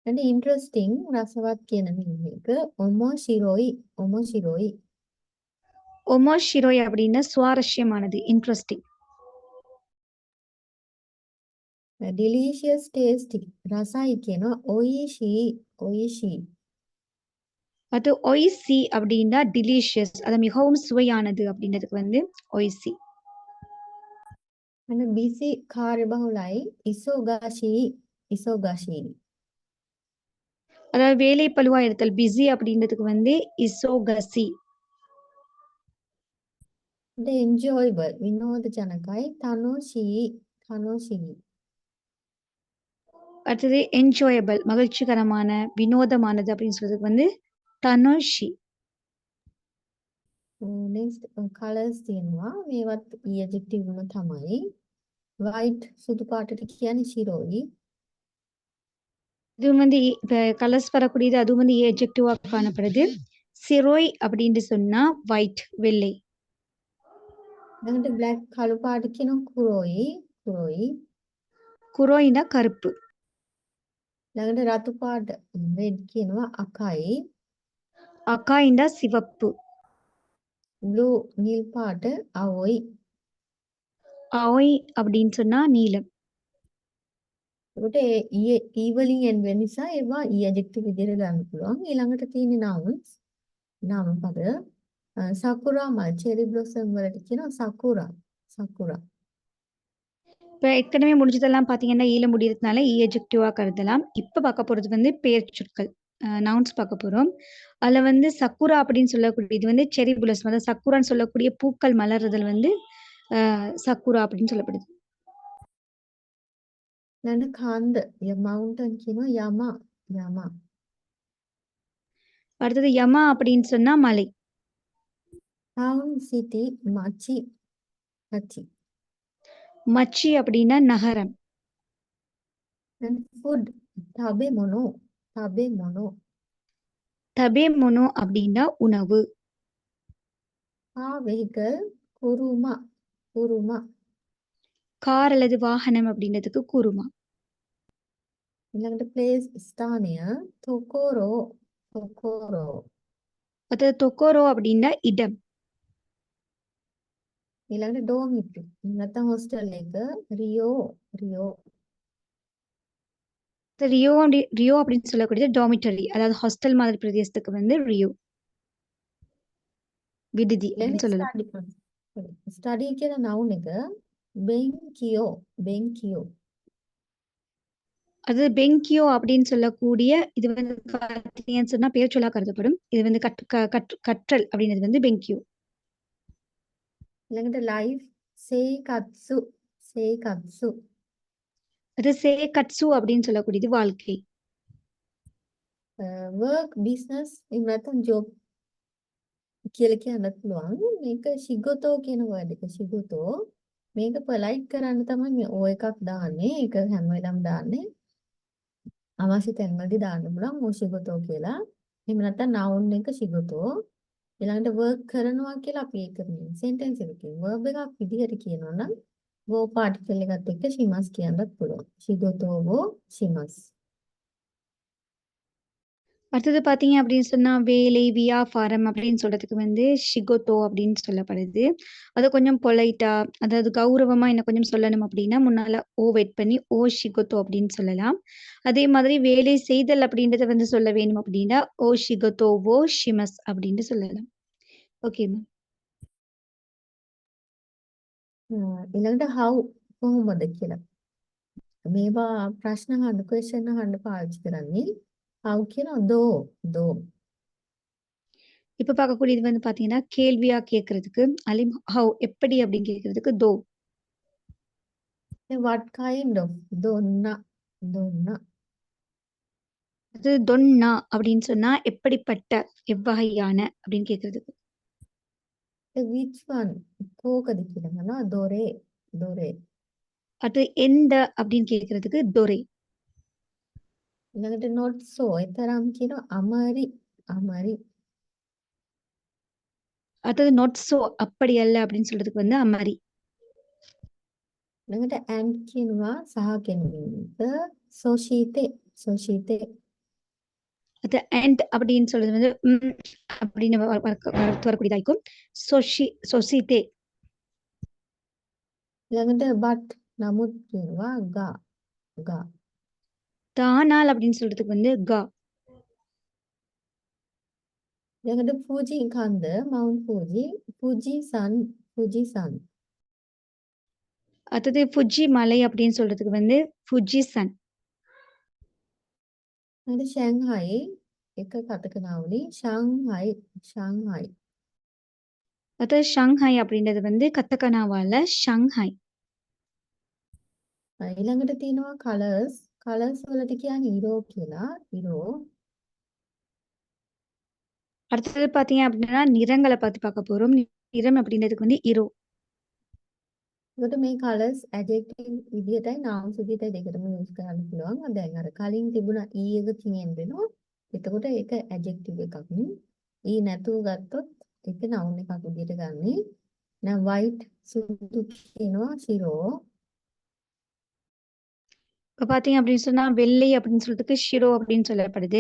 ඊළඟට interesting රසවත් කියන meaning එක omoshiroi omoshiroi. ஒமோஷிரோய் அப்படின்னா சுவாரஸ்யமானது, இன்ட்ரெஸ்டிங். delicious tasty රසයි කියනවා oishi oishi. அது ஒய்சி அப்படின்னா டிலிஷியஸ், அது மிகவும் சுவையானது அப்படின்றதுக்கு வந்து ஒய்சி. ඊළඟ busy කාර්යබහුලයි ඉසෝගාෂී ඉසෝගාෂී. அதாவது வேலை பளுவா இருத்தல், பிஸி அப்படின்றதுக்கு வந்து இசோகசி. enjoyable විනෝදජනකයි තනෝෂී තනෝෂී. அடுத்தது என்ஜாயபிள், மகிழ்ச்சிகரமான, வினோதமானது அப்படின்னு சொல்றதுக்கு வந்து தனோஷி. next colors තියෙනවා මේවත් adjective වල තමයි. white සුදු පාටට කියන්නේ ශිරෝයි. இது வந்து இப்ப கலர்ஸ் வரக்கூடியது, அது வந்து எஜெக்டிவா காணப்படுது. சிரோய் அப்படின்னு சொன்னா ஒயிட், வெள்ளை. ඊළඟට black කළු පාට කියනවා කුරෝයි කුරෝයි. குரோயினா கருப்பு. ඊළඟට රතු පාට red කියනවා අකයි. அக்காயிண்டா சிவப்பு. blue නිල් පාට අවොයි. ஆய் அப்படின்னு சொன்னா நீலம். ඒකට e වලින් එන් වෙන නිසා ඒවා adjective විදිහට ගන්න පුළුවන්. ඊළඟට තියෙන nouns නාමපද sakura මල් cherry blossom වලට කියනවා sakura sakura. இப்ப ஏற்கனவே முடிஞ்சதெல்லாம் பாத்தீங்கன்னா ஈல முடியறதுனால எஜெக்டிவா கருதலாம். இப்ப பார்க்க போறது வந்து பெயர் சொற்கள், நவுன்ஸ் பார்க்க போறோம். அதுல வந்து சக்குரா அப்படின்னு சொல்லக்கூடிய இது வந்து செரி புலஸ், அதாவது சக்குரான்னு சொல்லக்கூடிய பூக்கள் மலர்றதல் வந்து சக்குரா அப்படின்னு சொல்லப்படுது. ඊළඟට කන්ද mountain කියනවා yama yama. அடுத்தது யமா அப்படின்னு சொன்னா மலை. town city machi machi. மச்சி அப்படின்னா நகரம். and food tabe mono tabe mono. தபே மொனோ அப்படின்னா உணவு. vehicle kuruma kuruma. கார் அல்லது வாகனம் அப்படின்றதுக்கு குருமா. ඊළඟට place ස්ථානය tokoro tokoro. அதாவது தொக்கோரோ அப்படின்னா இடம். ඊළඟට dormitory නැත්නම් hostel එක rio rio. ரியோ அப்படின்னு சொல்லக்கூடியது டாமிட்டரி, அதாவது ஹாஸ்டல் மாதிரி பிரதேசத்துக்கு வந்து ரியோ, விடுதி அப்படின்னு சொல்லலாம். study කියන noun එක benkyo benkyo. அது பெங்கியோ அப்படின்னு சொல்லக்கூடிய இது வந்து பார்த்தீங்கன்னு சொன்னா பெயர் சொல்லா கருதப்படும். இது வந்து கற்றல் அப்படின்றது வந்து பெங்கியோ. ඊළඟට life seikatsu seikatsu. அது சேகட்சு அப்படின்னு சொல்லக்கூடியது வாழ்க்கை. work business එහෙම නැත්නම් job කියලා කියන්නත් පුළුවන්. මේක shigoto කියන word එක shigoto. මේක polite කරන්න තමයි මේ o එකක් දාන්නේ. ඒක හැම වෙලාවම දාන්නේ. අවශ්‍ය තැන්වලදී දාන්න පුළුවන් o shigoto කියලා. එහෙම නැත්නම් noun එක shigoto. ඊළඟට work කරනවා කියලා අපි ඒක sentence එකකින් verb එකක් විදිහට කියනවා නම් wo particle එකත් එක්ක shimas කියන්නත් පුළුවන්. shigoto wo shimas. அடுத்தது பார்த்தீங்க அப்படின்னு சொன்னா வேலை, வியாபாரம் அப்படின்னு சொல்றதுக்கு வந்து ஷிகோத்தோ அப்படின்னு சொல்லப்படுது. அது கொஞ்சம் பொலைட்டா, அதாவது கௌரவமா என்ன கொஞ்சம் சொல்லணும் அப்படின்னா முன்னால ஓ வெயிட் பண்ணி ஓ ஷிகோத்தோ அப்படின்னு சொல்லலாம். அதே மாதிரி வேலை செய்தல் அப்படின்றத வந்து சொல்ல வேணும் அப்படின்னா ஓ ஷிகோத்தோ ஓ ஷிமஸ் அப்படின்னு சொல்லலாம். Okay ma'am. ඊළඟට how කොහොමද කියලා. මේවා ප්‍රශ්න අහන්න question අහන්න පාවිච්චි කරන්නේ how කියනවා do. இப்ப பார்க்கக்கூடியது வந்து பாத்தீங்கன்னா கேள்வியா கேட்கறதுக்கு அலிம் ஹவ் எப்படி அப்படின்னு கேட்கறதுக்கு தோ. what kind of donna donna. அது தொன்னா அப்படின்னு சொன்னா எப்படிப்பட்ட, எவ்வகையான அப்படின்னு கேட்கறதுக்கு. which one කෝකද කියලා අහනවා දොරේ දොරේ அடுத்து எந்த அப்படின்னு கேட்கறதுக்கு தொரை. ඊළඟට not so එතරම් කියනවා අමරි අමරි அடுத்தது not so அப்படி அல்ல அப்படின்னு சொல்றதுக்கு வந்து அமரி. ඊළඟට and කියනවා සහ කෙනෙකුට සෝෂීතේ සෝෂීතේ அது and அப்படின்னு சொல்றது வந்து அப்படின்னு வரக்கூடியதா இருக்கும். சொசிதே. ඊළඟට but නමුත් කියනවා ගා ගා தானால் அப்படின்னு சொல்றதுக்கு வந்து கா. ඊළඟට ෆූජි කන්ද මවුන්ට් ෆූජි ෆූජி சன் ෆූජி சன் அடுத்தது ஃபுஜி மலை அப்படின்னு சொல்றதுக்கு வந்து ஃபுஜி சன். ඊළඟට ෂැන්හයි එක කතකනාවලි ෂාන්හයි ෂාන්හයි அடுத்தது ஷாங்ஹாய் அப்படின்றது வந்து கத்தகனாவால ஷாங்ஹாய். ඊළඟට තියෙනවා කලර්ස් කලර්ස් වලට කියන්නේ ඉරෝ කියලා ඉරෝ அடுத்தது பாத்தீங்க அப்படின்னா நிறங்களை பார்த்து பார்க்க போறோம். நிறம் அப்படின்றதுக்கு வந்து இரோ. ඒකට මේ කලර්ස් ඇඩ්ජෙක්ටිව් විදියටයි නවුන්ස් විදියටයි දෙකටම යූස් කරන්න පුළුවන්. දැන් අර කලින් තිබුණා e එක තියෙන්න වෙනවා. එතකොට ඒක ඇඩ්ජෙක්ටිව් එකක් නේ. e නැතුව ගත්තොත් ඒක නවුන් එකක් විදියට ගන්නෙ. දැන් white සුදු කියනවා ශිරෝ. இப்ப பாத்தீங்க அப்படின்னு சொன்னா வெள்ளை அப்படின்னு சொல்றதுக்கு ஷிரோ அப்படின்னு சொல்லப்படுது.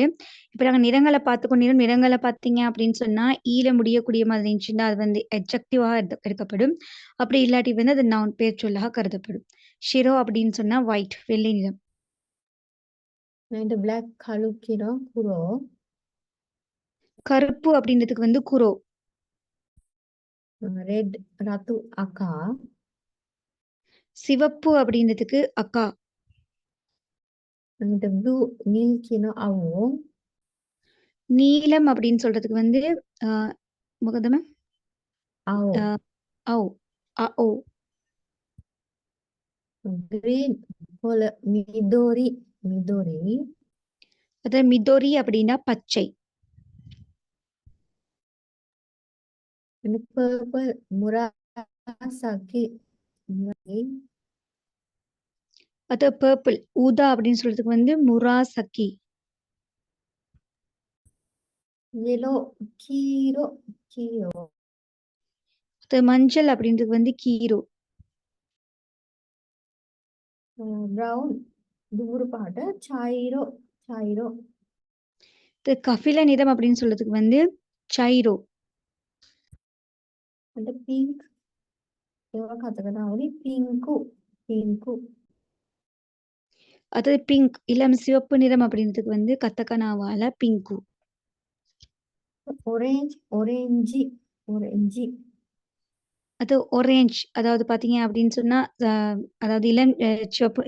இப்ப நாங்க நிறங்களை பார்த்துக்கொண்டிரும். நிறங்களை பார்த்தீங்க அப்படின்னு சொன்னா ஈல முடியக்கூடிய மாதிரி இருந்துச்சுன்னா அது வந்து எட்ஜெக்டிவா எடுக்கப்படும். அப்படி இல்லாட்டி வந்து அது நவுன் பேர் சொல்லாக கருதப்படும். ஷிரோ அப்படின்னு சொன்னா ஒயிட் வெள்ளை நிறம். ඊට black කළු කියනවා කුරෝ. கருப்பு அப்படின்றதுக்கு வந்து குரோ. red රතු අකා. சிவப்பு அப்படின்றதுக்கு அக்கா. ඊට blue නිල් කියනවා අවෝ. நீலம் அப்படின்னு சொல்றதுக்கு வந்து முகதம අවෝ. ஓ ஓ. green කොළ මිදෝරි මිදෝරි. அதாவது மிதோரி அப்படின்னா பச்சை. ඊට purple මුරාසකි. அது பர்பிள் ஊதா அப்படின்னு சொல்றதுக்கு வந்து முராசக்கி. yellow කීරෝ කීරෝ. அது மஞ்சள் அப்படின்றதுக்கு வந்து கீரோ. brown දුඹුරු පාට චෛරෝ චෛරෝ. இது கபில நிறம் அப்படின்னு சொல்றதுக்கு வந்து சைரோ. ඊට pink ඒවා කතකතාවලි පින්කු පින්කු. அது பிங்க் இளம் சிவப்பு நிறம் அப்படின்றதுக்கு வந்து கத்தகனாவால பிங்கு. orange orange orange. அது orange அதாவது பாத்தீங்க அப்படின்னு சொன்னா அதாவது இளம் சிவப்பு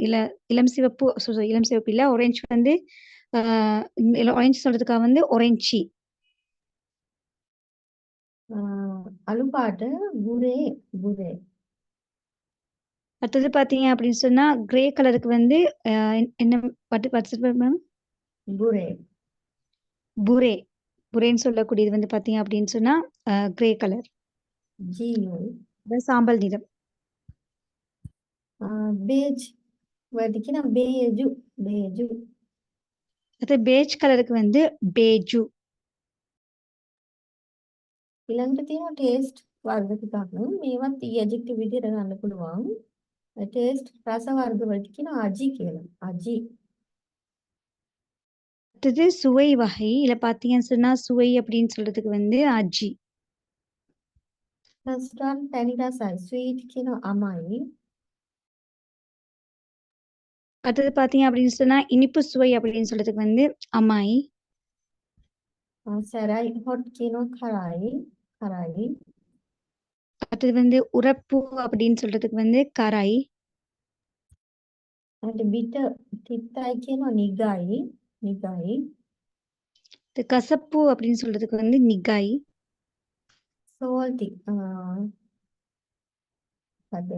இளம் சிவப்பு இளம் சிவப்பு இல்ல orange வந்து orange சொல்றதுக்காக வந்து orange. අලු පාට බුරේ බුරේ. அடுத்தது பாத்தீங்க அப்படின்னு சொன்னா கிரே கலருக்கு வந்து என்ன மேம் බුරේ. புரே. புரேன்னு சொல்லக்கூடியது வந்து பாத்தீங்க அப்படின்னு சொன்னா கிரே கலர். GU. சாம்பல் நிறம். beige වලට කියන බේජු බේජු. அது பேஜ் கலருக்கு வந்து பேஜு. ඊළඟට තියෙනවා taste වර්ග ටිකක්. මේවත් adjective විදිහට ගන්න පුළුවන්. taste රස වර්ග වලට කියන අජි කියලා. අජි. அடுத்தது சுவை வகை இல்ல பாத்தீங்கன்னு சொன்னா சுவை அப்படின்னு சொல்றதுக்கு வந்து அஜி. රසටන් පැණි රසයි. sweet කියන අමයි. அடுத்தது பாத்தீங்க அப்படின்னு சொன்னா இனிப்பு சுவை அப்படின்னு சொல்றதுக்கு வந்து அமாய். සැරයි hot කියන කරයි කරයි. அடுத்தது வந்து உரப்பு அப்படின்னு சொல்றதுக்கு வந்து கராய். ඊට bitter තිත්තයි කියන නිගයි නිගයි. கசப்பு அப்படின்னு சொல்றதுக்கு வந்து நிகாய். salty අද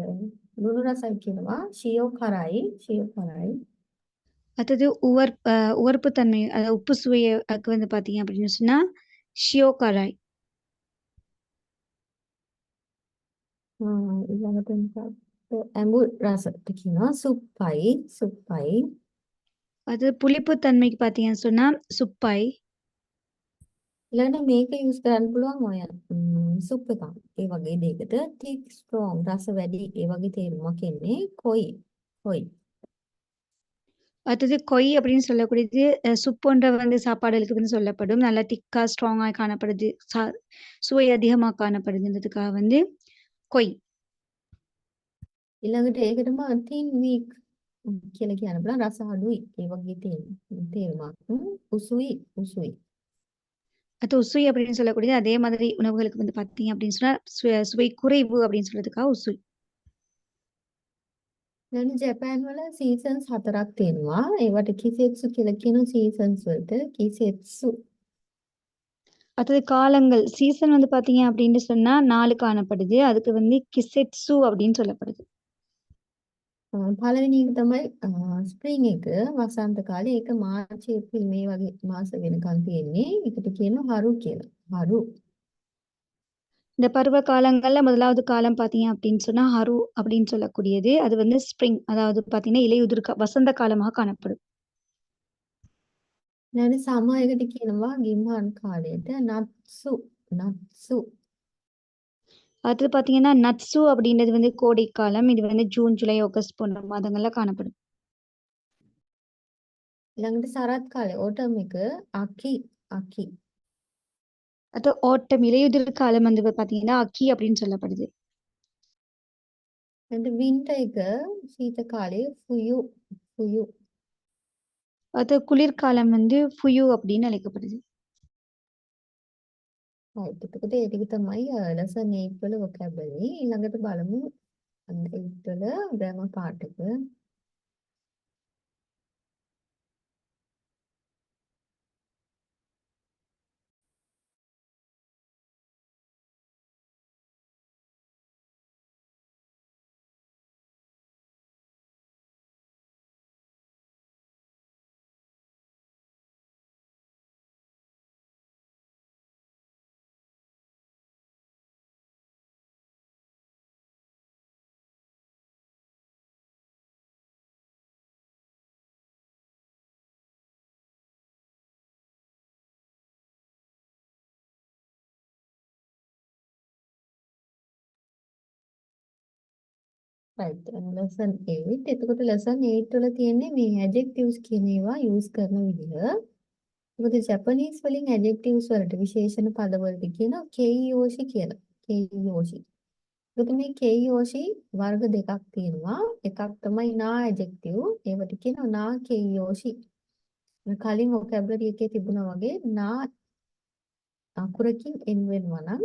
ලුණු රසයි කියනවා ශියෝ කරයි ශියෝ කරයි. அடுத்தது உவர்ப்பு தன்மை அதாவது உப்பு சுவைக்கு வந்து பாத்தீங்க அப்படின்னு சொன்னா ஷியோ கராய். ඊළඟට ඇඹුල් රසට කියනවා සුප්පයි සුප්පයි. அது புளிப்பு தன்மைக்கு பார்த்தீங்கன்னு சொன்னா சுப்பை. ඊළඟට මේක යූස් කරන්න පුළුවන් ඔය සුප් එකක්. ඒ වගේ දෙයකට thick strong රස වැඩි ඒ වගේ තේරුමක් එන්නේ කොයි කොයි. அடுத்தது கொய் அப்படின்னு சொல்லக்கூடியது சுப் போன்ற வந்து சாப்பாடுகளுக்கு வந்து சொல்லப்படும். நல்லா திக்கா ஸ்ட்ராங்கா காணப்படுது. சுவை அதிகமா காணப்படுதுன்றதுக்காக வந்து கொய். ඊළඟට ඒකටම thin weak කියලා කියන්න පුළුවන් රස අඩුයි ඒ වගේ තේරුමක්. උසුයි උසුයි. அது உசுய் அப்படின்னு சொல்லக்கூடியது அதே மாதிரி உணவுகளுக்கு வந்து பார்த்தீங்க அப்படின்னு சொன்னா சுவை குறைவு அப்படின்னு சொல்றதுக்காக உசுய். දැන් ජපාන් වල සීසන්ස් 4ක් තියෙනවා. ඒවට කිසෙත්සු කියලා කියන සීසන්ස් වලට කිසෙත්සු. அடுத்தது காலங்கள் சீசன் வந்து பார்த்தீங்க அப்படின்னு சொன்னா 4 காணப்படுது. அதுக்கு வந்து கிசெட்சு அப்படின்னு சொல்லப்படுது. පළවෙනි එක තමයි ස්ප්‍රින්ග් එක වසන්ත කාලේ. ඒක මාර්ච් ඒප්‍රිල් මේ වගේ මාස වෙනකන් තියෙන්නේ. ඒකට කියනවා හරු කියලා. හරු. இந்த பருவ காலங்கள்ல முதலாவது காலம் பார்த்தீங்க அப்படின்னு சொன்னா ஹரு அப்படின்னு சொல்லக்கூடியது. அது வந்து ஸ்ப்ரிங் அதாவது பார்த்தீங்கன்னா இலையுதிர் வசந்த காலமாக காணப்படும். ඊළඟ සමර් එකට කියනවා ගිම්හන් කාලයට නත්සු නත්සු. அடுத்தது பார்த்தீங்கன்னா நட்சு அப்படின்றது வந்து கோடை காலம். இது வந்து ஜூன் ஜூலை ஆகஸ்ட் போன்ற மாதங்கள்ல காணப்படும். ඊළඟට සරත් කාලේ autumn එක අකි අකි. அது ஓட்டம் இலையுதிர் காலம் வந்து பார்த்தீங்கன்னா அக்கி அப்படின்னு சொல்லப்படுது. ඊළඟට winter එක සීත කාලේ ෆුයු ෆුයු. அது குளிர்காலம் வந்து ஃபுயு அப்படின்னு அழைக்கப்படுது. right. එතකොට ඒ ටික තමයි lesson 8 වල vocabulary. ඊළඟට බලමු 8 වල grammar part එක. right. lesson 8. එතකොට lesson 8 වල තියෙන්නේ මේ adjectives කියන ඒවා use කරන විදිහ. මොකද ජපනීස් වලින් adjectives වලට විශේෂණ පද වලට කියනවා keiyoshi කියලා. keiyoshi. ඒකට මේ keiyoshi වර්ග දෙකක් තියෙනවා. එකක් තමයි na adjective. ඒවට කියනවා na keiyoshi. කලින් vocabulary එකේ තිබුණා වගේ na අකුරකින් එන් වෙනවා නම්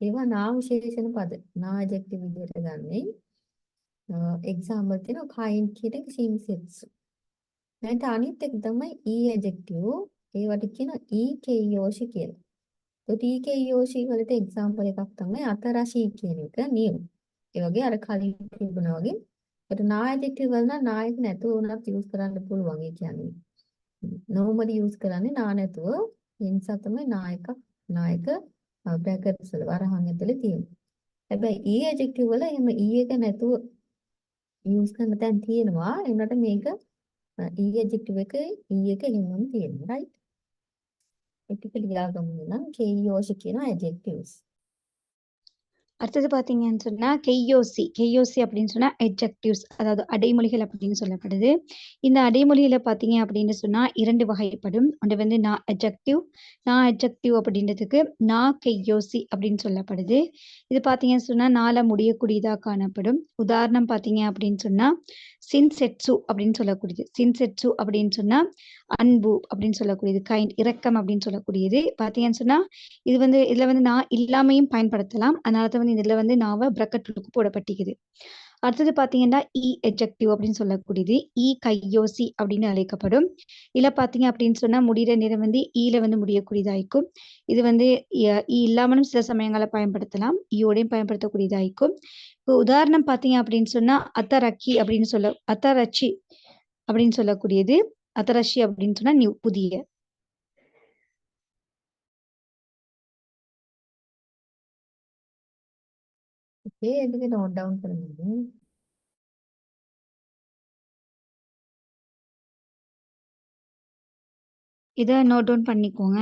ඒවා na විශේෂණ පද. na adjective විදිහට ගන්නේ. example තියෙනවා kind කියන එක shinsetsu. නැත්නම් අනිත් එක තමයි e adjective. ඒවට කියනවා e keiyoshi කියලා. ඒත් e keiyoshi වලට example එකක් තමයි අතරashii කියන එක new. ඒ වගේ අර කලින් තිබුණා වගේ. ඒත් na adjective වල නම් na එක නැතුව උනත් use කරන්න පුළුවන්. ඒ කියන්නේ normally use කරන්නේ na නැතුව. ඒ නිසා තමයි na එක brackets වල වරහන් ඇතුලේ තියෙන්නේ. හැබැයි e adjective වල එහෙම e එක නැතුව use කරන තැන් තියෙනවා. ඒ වුණාට මේක e adjective එක e එක එහෙමම තියෙනවා. right. ඒ ටික ලියාගමු නම් keiyoshi කියන adjectives. அடுத்தது பார்த்தீங்கன்னு சொன்னா கெய்யோசி கெய்யோசி அப்படின்னு சொன்னா எட்ஜெக்டிவ்ஸ் அதாவது அடைமொழிகள் அப்படின்னு சொல்லப்படுது. இந்த அடைமொழிகளை பார்த்தீங்க அப்படின்னு சொன்னா 2 வகைப்படும். ஒன்று வந்து நான் எட்ஜெக்டிவ் அப்படின்றதுக்கு நான் கெய்யோசி அப்படின்னு சொல்லப்படுது. இது பார்த்தீங்கன்னு சொன்னா நாள முடியக்கூடியதா காணப்படும். உதாரணம் பார்த்தீங்க அப்படின்னு சொன்னா சின்செட்சு அப்படின்னு சொல்லக்கூடியது. சின்செட்சு அப்படின்னு சொன்னா அன்பு அப்படின்னு சொல்லக்கூடியது. கைண்ட் இரக்கம் அப்படின்னு சொல்லக்கூடியது. பார்த்தீங்கன்னு சொன்னா இது வந்து இதுல வந்து நான் இல்லாமையும் பயன்படுத்தலாம். அதனால தான் வந்து இதுல வந்து நாவ பிரக்கெட்டுக்கு போடப்பட்டிருக்குது. அடுத்தது பார்த்தீங்கன்னா இ எட்ஜெக்டிவ் அப்படின்னு சொல்லக்கூடியது. இ கையோசி அப்படின்னு அழைக்கப்படும். இல்ல பார்த்தீங்க அப்படின்னு சொன்னா முடிகிற நேரம் வந்து ஈல வந்து முடியக்கூடியதாயிருக்கும். இது வந்து இ இல்லாமலும் சில சமயங்களை பயன்படுத்தலாம். ஈயோடையும் பயன்படுத்தக்கூடியதாயிருக்கும். இப்போ உதாரணம் பார்த்தீங்க அப்படின்னு சொன்னா அத்தரக்கி அப்படின்னு அத்தரச்சி அப்படின்னு சொல்லக்கூடியது. அத்தரஷி அப்படின்னு சொன்னா புதிய. එතක නෝට් ඩවුන් කරගන්න. இதை நோட் டவுன் பண்ணிக்கோங்க.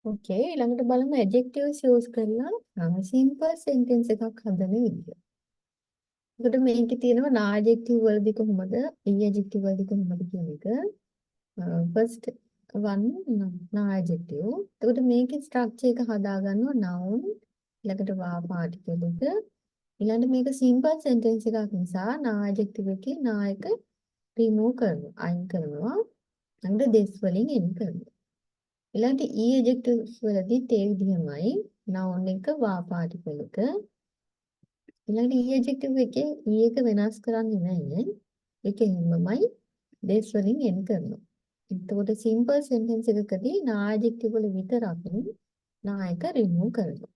ඕකේ ඊළඟට බලමු ඇඩ්ජෙක්ටිව්ස් යූස් කරලා සිම්පල් සෙන්ටෙන්ස් එකක් හදන විදිය. එතකොට මේකේ තියෙනවා නා ඇඩ්ජෙක්ටිව් වලදී කොහොමද ඊ ඇඩ්ජෙක්ටිව් වලදී කොහොමද කියන එක. ෆස්ට් වන් නා ඇඩ්ජෙක්ටිව්. එතකොට මේකේ ස්ට්‍රක්චර් එක හදාගන්නවා noun ඊළඟට වා පාර්ටිකල් එක. ඊළඟට මේක සිම්පල් සෙන්ටෙන්ස් එකක් නිසා නා ඇඩ්ජෙක්ටිව් එකේ නා එක රිමූව් කරනවා අයින් කරනවා. ඊළඟට this වලින් එන් කරනවා. ඊළඟට ඊ ඇඩ්ජෙක්ටිව්ස් වලදීත් ඒ විදිහමයි noun එක වා පාර්ටිකල් එක. ඊළඟට ඊ ඇඩ්ජෙක්ටිව් එකේ ඊ එක වෙනස් කරන්නේ නැහැ. ඒකෙන් හැමමයි this වලින් එන් කරනවා. එතකොට සිම්පල් සෙන්ටෙන්ස් එකකදී නා ඇඩ්ජෙක්ටිව් වල විතරක් නා එක රිමූව් කරනවා.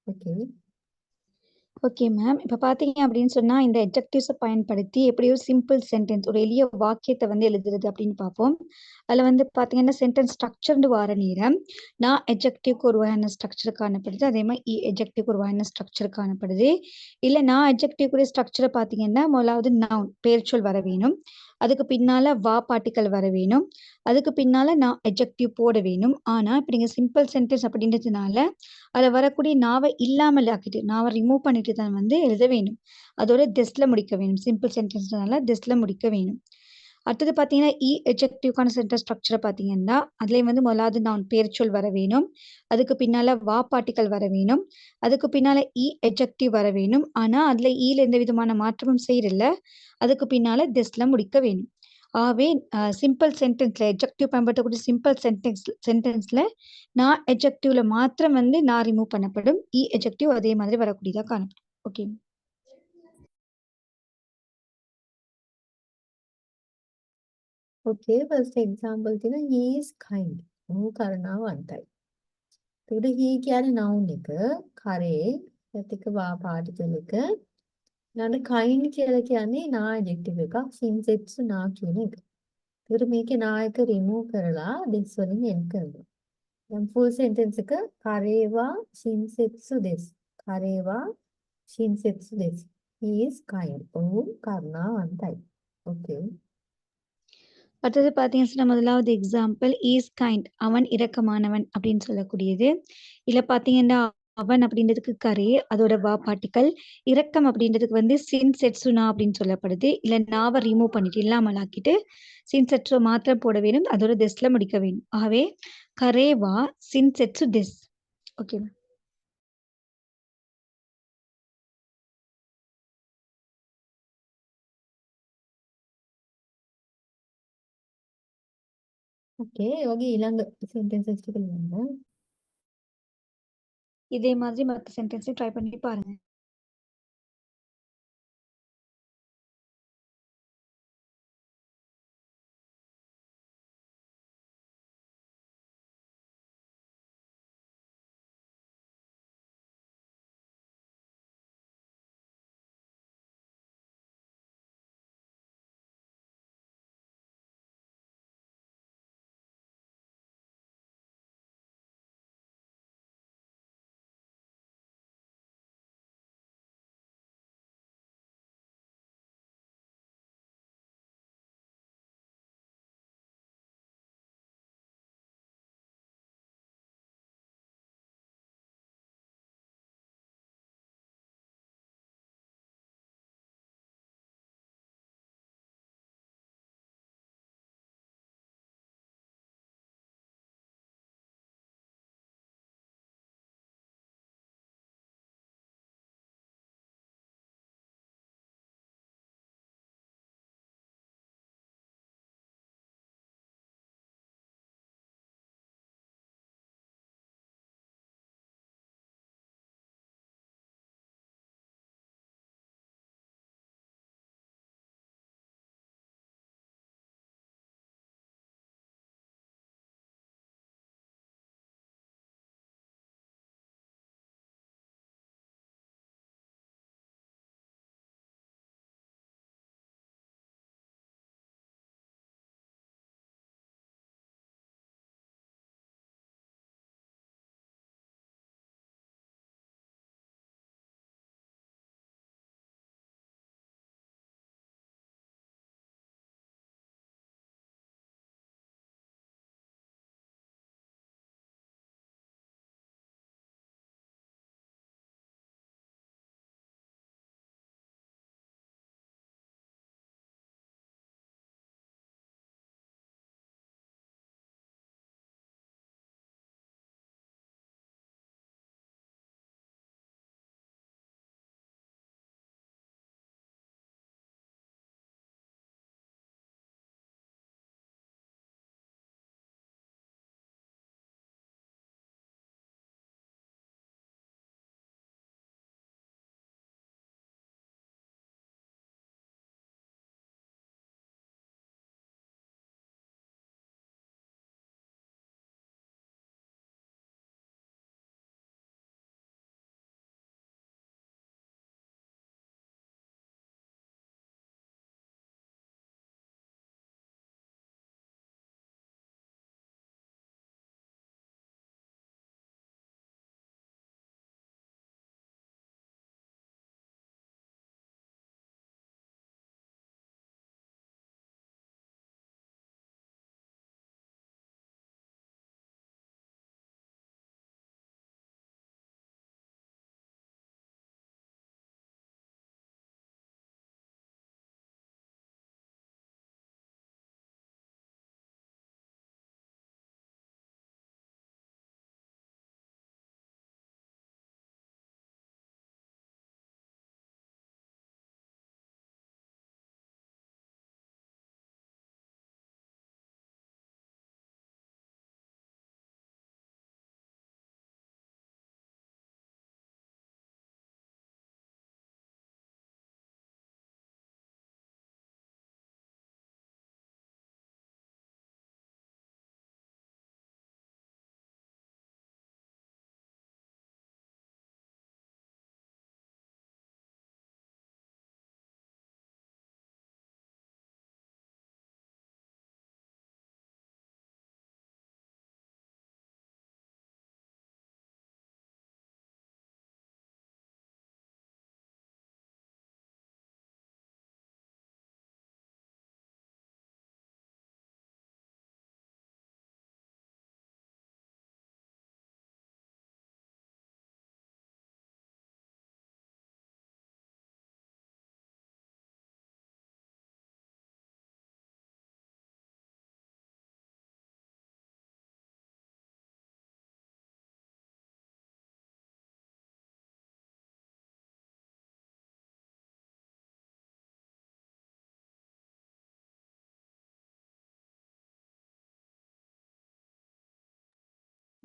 ඕකේ. Okay ma'am. இப்ப பார்த்தீங்க அப்படின்னு சொன்னா, இந்த அட்ஜெக்டிவ்ஸ பயன்படுத்தி எப்படி ஒரு சிம்பிள் சென்டென்ஸ் ஒரு எளிய வாக்கியத்த வந்து எழுதுறது அப்படின்னு பார்ப்போம். அதுல வந்து பார்த்தீங்கன்னா, சென்டென்ஸ் ஸ்ட்ரக்சர்ன்னு வார நேரம், நான் அட்ஜெக்டிவ்க்கு ஒரு வகையான ஸ்ட்ரக்சர் காணப்படுது. அதே மாரி அட்ஜெக்டிவ்க்கு ஒரு வகையான ஸ்ட்ரக்சர் காணப்படுது. இல்ல நான் அட்ஜெக்டிவ்க்குரிய ஸ்ட்ரக்சர பார்த்தீங்கன்னா, முதலாவது நவுன் பெயர்ச்சொல் வர வேணும். அதுக்கு பின்னால பார்ட்டிகள் வர வேணும். அதுக்கு பின்னால நான் அட்ஜெக்டிவ் போட வேணும். ஆனா, இப்ப நீங்க சிம்பிள் சென்டென்ஸ் அப்படின்றதுனால, அதுல வரக்கூடிய நாவ இல்லாமல் ஆக்கிட்டு, நாவ ரிமூவ் பண்ணிட்டு தான் வந்து எழுத வேணும். அதோட டெஸ்ல முடிக்க வேணும். சிம்பிள் சென்டென்ஸ்னால டெஸ்ல முடிக்க வேணும். அடுத்தது பார்த்தீங்கன்னா, அட்ஜெக்டிவ்க்கான சென்டென்ஸ் ஸ்ட்ரக்சர பார்த்தீங்கன்னா, அதுலயும் வந்து முதலாவது நவுன் பெயர்ச்சொல் வர வேணும். அதுக்கு பின்னால பார்ட்டிகள் வர வேணும். அதுக்கு பின்னால அட்ஜெக்டிவ் வர வேணும். ஆனா, அதுல ல எந்த விதமான மாற்றமும் செய்றதில்ல. அதுக்கு பின்னால டெஸ்ல முடிக்க வேணும். ஆகவே சிம்பிள் சென்டென்ஸ்ல அட்ஜெக்டிவ் பயன்படுத்தக்கூடிய சிம்பிள் சென்டென்ஸ்ல நான் அட்ஜெக்டிவ்ல மாத்திரம் வந்து நான் ரிமூவ் பண்ணப்படும். அட்ஜெக்டிவ் அதே மாதிரி வரக்கூடியதா காணப்படும். ஓகே. Okay, first example තියෙන he is kind. ඔහු කරුණාවන්තයි. එතකොට he කියන්නේ noun එක, කරේ, ඊට එක particle එක. ඊළඟට kind කියලා කියන්නේ නා adjective එකක්, sinsetsu නා කියන එක. එතකොට මේකේ නා එක remove කරලා this වලින් end කරනවා. දැන් full sentence එක කරේවා sinsetsu this. කරේවා sinsetsu this. He is kind. ඔහු කරුණාවන්තයි. Okay. அடுத்தது பார்த்தீங்கன்னா சொன்னா, முதலாவது எக்ஸாம்பிள் இஸ் கைண்ட். அவன் இரக்கமானவன் அப்படின்னு சொல்லக்கூடியது. இதுல பார்த்தீங்கன்னா, அவன் அப்படின்றதுக்கு கரே, அதோட பார்ட்டிகள். இரக்கம் அப்படின்றதுக்கு வந்து சின்செட்சுனா அப்படின்னு சொல்லப்படுது. இல்ல நாவ ரிமூவ் பண்ணிட்டு, இல்லாமல் ஆக்கிட்டு, சின்செட்சு மாத்திரம் போட வேணும். அதோட டெஸ்ல முடிக்க வேணும். ஆகவே கரேவா சின்செட்சு டெஸ். ஓகே. Okay, ඒ වගේ ඊළඟ sentences ටික ලියන්න. இதே மாதிரி மத்த சென்டென்ஸையும் ட்ரை பண்ணி பாருங்க.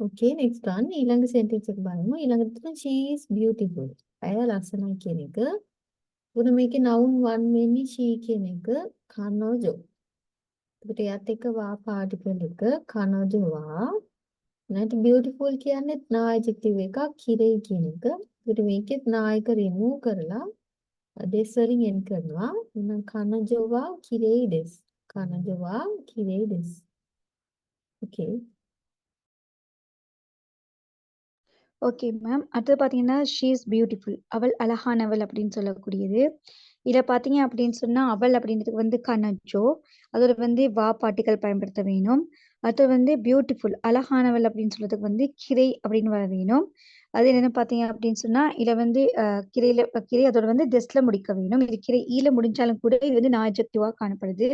Okay, next one. ඊළඟ sentence එක බලමු. ඊළඟට තියෙන she is beautiful. ඇය ලස්සනයි කියන එක. උන මේකේ noun one වෙන්නේ she කියන එක කනෝජෝ. ඒකට එයත් එක්ක වා particle එක කනෝජෝවා. නැත්නම් beautiful කියන්නේ නා adjective එකක් කිරේ කියන එක. ඒකට මේකෙත් නා එක remove කරලා des වලින් end කරනවා. එහෙනම් කනෝජෝවා කිරේ des. කනෝජෝවා කිරේ des. Okay. Okay ma'am. அடுத்து பார்த்தீங்கன்னா, ஷீ இஸ் பியூட்டிஃபுல். அவள் அழகானவள் அப்படின்னு சொல்லக்கூடியது. இத பார்த்தீங்க அப்படின்னு சொன்னா, அவள் அப்படின்றதுக்கு வந்து கனஜோ. அதோட வந்து வா பார்ட்டிகல் பயன்படுத்த வேணும். அடுத்து வந்து பியூட்டிஃபுல் அழகானவள் அப்படின்னு சொல்றதுக்கு வந்து கிரை அப்படின்னு வர வேணும். அது என்னன்னு பார்த்தீங்க அப்படின்னு சொன்னா, இத வந்து கிரை அதோட வந்து டெஸ்ல முடிக்க வேணும். இது கிரை ஈல முடிஞ்சாலும் கூட இது வந்து நான் அட்ஜெக்டிவா காணப்படுது.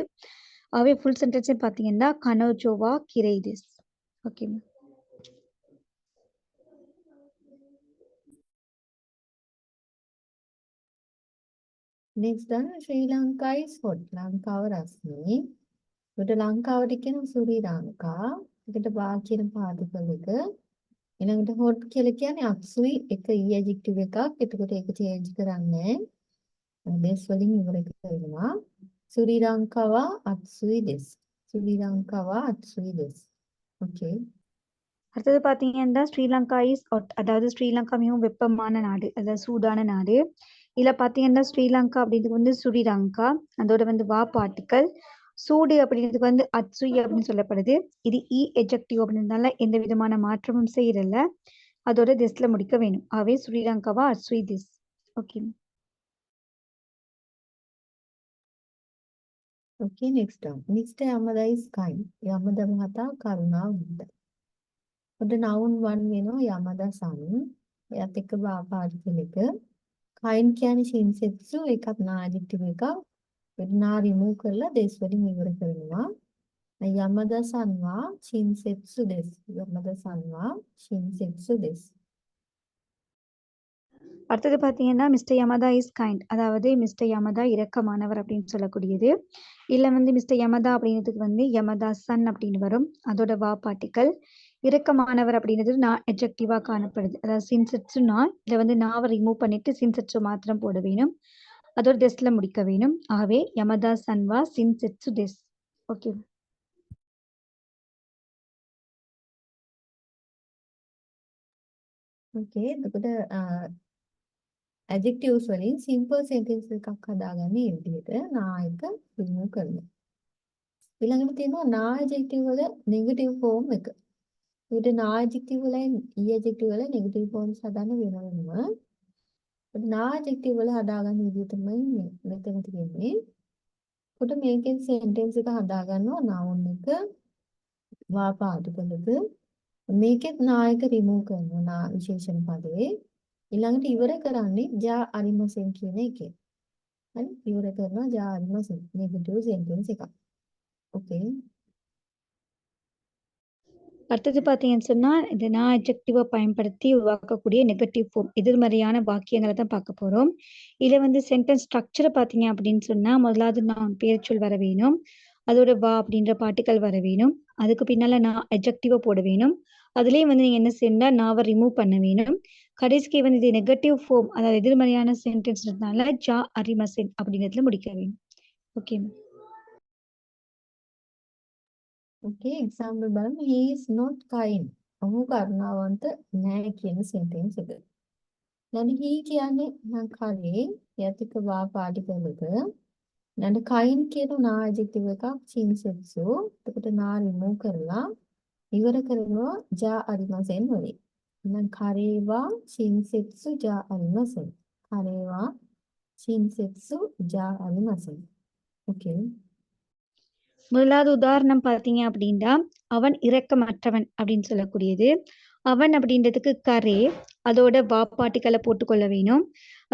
ஆகவே ஃபுல் சென்டென்ஸே பார்த்தீங்கன்னா, கனோஜோவா கிரை திஸ். Okay ma'am. Next one, Sri Lanka is hot. ලංකාව රස්නේ. ඒකට ලංකාවට කියන සුරි ලංකා. ඒකට බා කියන පාටිකල් එක. ඊළඟට hot කියලා කියන්නේ අක්සුයි එක e adjective එකක්. එතකොට ඒක change කරන්නේ නැහැ. des වලින් ඉවර කරනවා. සුරි ලංකාව අක්සුයි des. සුරි ලංකාව අක්සුයි des. Okay. அடுத்தது பார்த்தீங்கன்னா ஸ்ரீலங்கா இஸ் ஹாட். அதாவது ஸ்ரீலங்கா மிகவும் வெப்பமான நாடு, அதாவது சூடான நாடு. இதில் பார்த்தீங்கன்னா ஸ்ரீலங்கா அப்படின்றதுக்கு வந்து ஸ்ரீலங்கா, அதோட வந்து வா பார்ட்டிக்கல். சூடு அப்படின்றதுக்கு வந்து அத்சுய் அப்படின்னு சொல்லப்படுது. இது இ எஜெக்டிவ் அப்படின்றதுனால எந்த விதமான மாற்றமும் செய்யறதில்ல. அதோட திஸ்ல முடிக்க வேணும். ஆகவே ஸ்ரீலங்காவா அத்சுய் திஸ். Okay. Okay, next one. Mr. Yamada is kind. Yamada මහතා කරුණාවන්තයි. ඔන්න noun one වෙනවා Yamada san. එයත් එක්ක බා පාටිකල් එක. kind කියන්නේ shinsetsu එකක් නා adjective එකක්. ඒක නා remove කරලා des වලින් ඉවර කරනවා. Yamada san wa shinsetsu desu. Yamada san wa shinsetsu desu. அடுத்தது பார்த்தீங்கன்னா மிஸ்டர் யமதா இஸ் கைண்ட். அதாவது மிஸ்டர் யமதா இரக்கமானவர் அப்படின்னு சொல்லக்கூடியது. இல்லை வந்து மிஸ்டர் யமதா அப்படின்றதுக்கு வந்து யமதா சன் அப்படின்னு வரும். அதோட வா பார்ட்டிக்கல். இரக்கமானவர் அப்படின்றது நான் எஜெக்டிவா காணப்படுது. அதாவது சின்செட்ஸு நான் இதில் வந்து நாவை ரிமூவ் பண்ணிட்டு சின்செட்ஸு மாத்திரம் போட வேணும். அதோட டெஸ்ல முடிக்க வேணும். ஆகவே யமதா சன்வா சின்செட்ஸு டெஸ். ஓகே. Okay, එතකොට adjectives වලින් simple sentence එකක් හදාගන්න මේ විදිහට නායක remove කරනවා. ඊළඟට තියෙනවා නා adjective වල negative form එක. ඒකට නා adjective වල e adjective වල negative forms හදන්න වෙනවා. නා adjective වල හදාගන්න විදිහ තමයි මෙතන තියෙන්නේ. කොට මේකෙන් sentence එක හදාගන්නවා noun එක වා particle එක. මේකෙත් නායක remove කරනවා නා විශේෂණ පදේ. ඊළඟට ඉවර කරන්නේ ජා අරිමසෙන් කියන එකේ. හරි ඉවර කරනවා ජා අරිමසෙන් negative sentence එකක්. Okay. அடுத்தது பார்த்தீங்கன்னு சொன்னா இந்த நான் அட்ஜெக்டிவா பயன்படுத்தி உருவாக்கக்கூடிய நெகட்டிவ் ஃபார்ம் எதிர்மறையான வாக்கியங்களை தான் பார்க்க போறோம். இதை வந்து சென்டென்ஸ் ஸ்ட்ரக்சரை பார்த்தீங்க அப்படின்னு சொன்னா முதலாவது நான் பெயர்ச்சொல் வர வேணும். அதோட வா அப்படின்ற பார்ட்டிக்கல் வர வேணும். அதுக்கு பின்னால நான் அட்ஜெக்டிவா போட வேணும். அதுலேயும் வந்து நீங்க என்ன செய்யணும்னா நாவை ரிமூவ் பண்ண வேணும். கடைசிக்கு வந்து இது நெகட்டிவ் ஃபார்ம் அதாவது எதிர்மறையான சென்டென்ஸ்னால ஜா அரிமசென் அப்படிங்கிறதுல முடிக்க வேணும். ஓகே. Okay, example බලමු. He is not kind. ඔහු කරුණාවන්ත නැහැ කියන sentence එක. දැන් he කියන්නේ නම් කරේ යතික වා particle එක. දැන් kind කියන නා adjective එකක් shinsetsu. එතකොට නා remove කරලා ඉවර කරනවා ජා අරිමසෙන් වලින්. එහෙනම් කරේවා shinsetsu ජා අරිමසෙන්. කරේවා shinsetsu ජා අරිමසෙන්. Okay. முதலாவது உதாரணம் பார்த்தீங்க அப்படின்னா அவன் இரக்கமற்றவன் அப்படின்னு சொல்லக்கூடியது. அவன் அப்படின்றதுக்கு கரே அதோட வா பார்ட்டிக்கலை போட்டுக்கொள்ள வேணும்.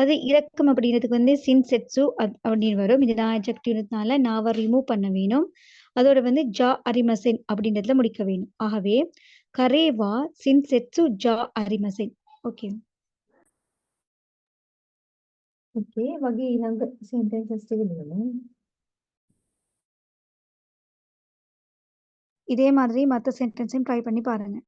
அது இரக்கம் அப்படின்றதுக்கு வந்து சின்செட்சு அப்படின்னு வரும். இது நான் அட்ஜெக்டிவ்னால நாவை ரிமூவ் பண்ண வேணும். அதோட வந்து ஜா அரிமசென் அப்படின்றதுல முடிக்க வேணும். ஆகவே கரேவா சின்செட்சு ஜா அரிமசென். ஓகே. Okay, වගේ ඊළඟ sentences ටික බලමු. இதே மாதிரி மற்ற சென்டென்ஸையும் ட்ரை பண்ணி பாருங்க.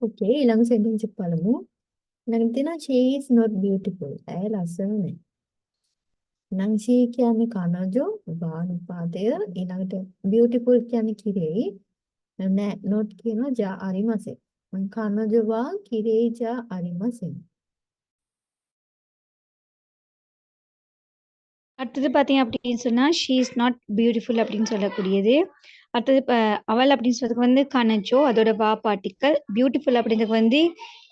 Okay, ඊළඟ sentence එක බලමු. ඊළඟට තියෙනවා she is not beautiful. ඇය ලස්සන නැහැ. නම් she කියන්නේ කනජු, භානුපාතය. ඊළඟට beautiful කියන්නේ කිරෙයි. නෑ not කියනවා ජා අරිමසෙන්. කනජුවා කිරෙයි ජා අරිමසෙන්. அடுத்தது பார்த்தீங்க அப்படின்னு சொன்னா ஷீ இஸ் நாட் பியூட்டிஃபுல் அப்படின்னு சொல்லக்கூடியது. அடுத்தது அவள் அப்படின்னு சொல்றதுக்கு வந்து கனஜோ அதோட வா பார்ட்டிக்கல், பியூட்டிஃபுல் அப்படின்றதுக்கு வந்து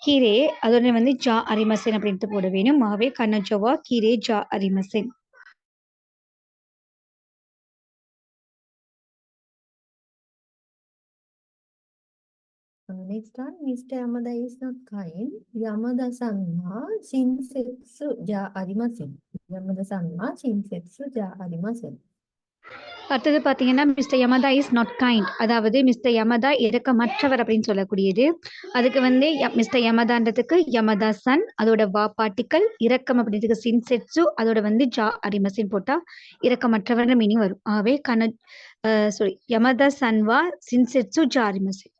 கீரே அதோட வந்து ஜா அரிமசன் அப்படின்ட்டு போட வேணும். ஆகவே கனஜோவா கீரே ஜா அரிமசன். Next one, Mr. Yamada is not kind. Yamada-san wa shinsetsu ja arimasen. Yamada-san wa shinsetsu ja arimasen. அடுத்தது பார்த்தீங்கன்னா mister Yamada is not kind, அதாவது மிஸ்டர் யமதா இரக்கமற்றவர் அப்படின்னு சொல்லக்கூடியது. அதுக்கு வந்து மிஸ்டர் யமதான்றதுக்கு யமதா சன் அதோட வா பார்ட்டிக்கல், இரக்கம் அப்படின்றதுக்கு சின்செட்சு அதோட வந்து ஜா அரிமசின் போட்டா இரக்கமற்றவர் மீனிங் வரும். ஆகவே யமதா சன் வா சின்செட்சு ஜா அரிமசின்.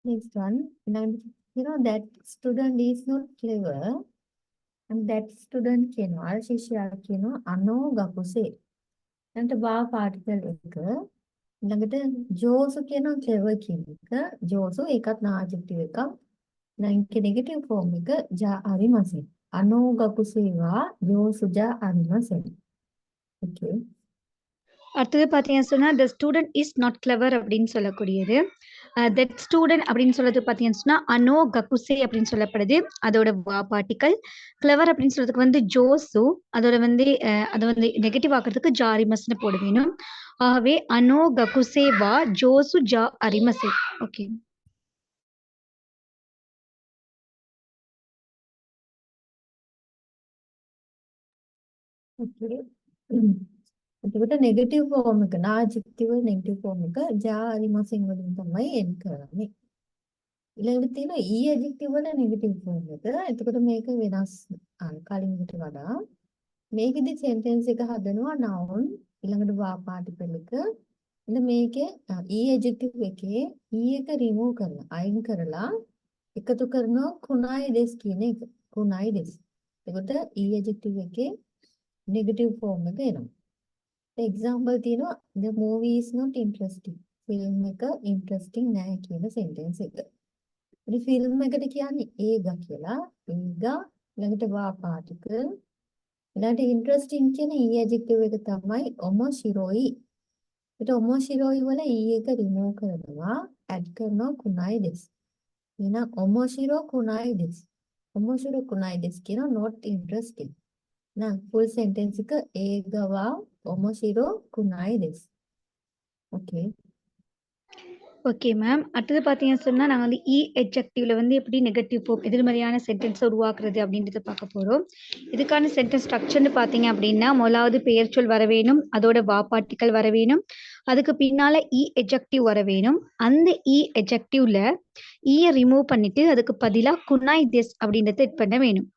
Next one, that student is not clever. And that student කියනවා ශිෂ්‍යයා කියනවා අනෝ ගකුසේ. ඊට බා පාටිකල් එක ඊළඟට ජෝසු කියනවා clever කියන එක. ජෝසු ඒකත් නාජෙක්ටිව් එකක්. ඊළඟට නෙගටිව් ෆෝම් එක ජා අරිමසෙන්. අනෝ ගකුසේවා ජෝසු ජා අරිමසෙන්. Okay. அடுத்தது பார்த்தீங்கன்னு சொன்னால் the student is not clever அப்படின்னு சொல்லக்கூடியது. தட் ஸ்டூடெண்ட் அப்படின்னு சொல்றது பார்த்தீங்கன்னு சொன்னால் அனோ ககுசே அப்படின்னு சொல்லப்படுது. அதோட வா பார்ட்டிக்கல். கிளவர் அப்படின்னு சொல்றதுக்கு வந்து ஜோசு அதோட வந்து அதை வந்து நெகட்டிவ் ஆக்கிறதுக்கு ஜா அரிமஸ்னு போட வேணும். ஆகவே அனோ ககுசே வா ஜோசு ஜா அரிமசே. ஓகே. Okay. එතකොට නෙගටිව් ෆෝම් එක නාජෙක්ටිව් නෙගටිව් ෆෝම් එක ජා අරිමසෙන් වලින් තමයි එන් කරන්නේ. ඊළඟට තියෙනවා ඊ ඇඩ්ජෙක්ටිව් වල නෙගටිව් ෆෝම් එක. එතකොට මේක වෙනස් කලින්කට වඩා. මේකෙදි සෙන්ටෙන්ස් එක හදනවා noun ඊළඟට වා පාටිකල් එක. ඉතින් මේකේ ඊ ඇඩ්ජෙක්ටිව් එකේ ඊ එක රිමූව් කරලා අයින් කරලා එකතු කරනවා කුණායි දෙස් කියන එක. කුණායි දෙස්. එතකොට ඊ ඇඩ්ජෙක්ටිව් එකේ නෙගටිව් ෆෝම් එක එනවා. එක්සැම්පල් තියෙනවා the movie is not interesting. Film එක ඉන්ටරෙස්ටිං නෑ කියන සෙන්ටෙන්ස් එක. ඉතින් ෆිල්ම් එකට කියන්නේ ඒගා කියලා. ඒගා ළඟට වා පාටිකල්. ඊළඟට ඉන්ටරෙස්ටිං කියන ඊ ඇඩ්ජෙක්ටිව් එක තමයි ඔමොශිරොයි. ඒත් ඔමොශිරොයි වල ඊ එක රිමූව් කරනවා ඇඩ් කරනවා කුණායි දෙස්. එහෙනම් ඔමොශිරො කුණායි දෙස්. ඔමොශිරො කුණායි දෙස් කියන not interesting. now full sentence එක ඒගා වා ඔමොශිරො කුණායි දෙස්. okay. Okay ma'am. அடுத்தது பார்த்தீங்கன்னு சொன்னால் நாங்கள் வந்து இ எட்ஜெக்டிவ்ல வந்து எப்படி நெகட்டிவ் ஃபோம் எதிர்மறையான சென்டென்ஸை உருவாக்குறது அப்படின்றத பார்க்க போகிறோம். இதுக்கான சென்டென்ஸ் ஸ்ட்ரக்சர்னு பார்த்தீங்க அப்படின்னா முதலாவது பெயர்ச்சொல் வர வேணும், அதோட வா பார்ட்டிக்கல் வர வேணும், அதுக்கு பின்னால் இ எட்ஜெக்டிவ் வர வேணும். அந்த இ எட்ஜெக்டிவ்ல ஈயை ரிமூவ் பண்ணிட்டு அதுக்கு பதிலாக குனாய் திஸ் அப்படின்றத எட் பண்ண வேணும்.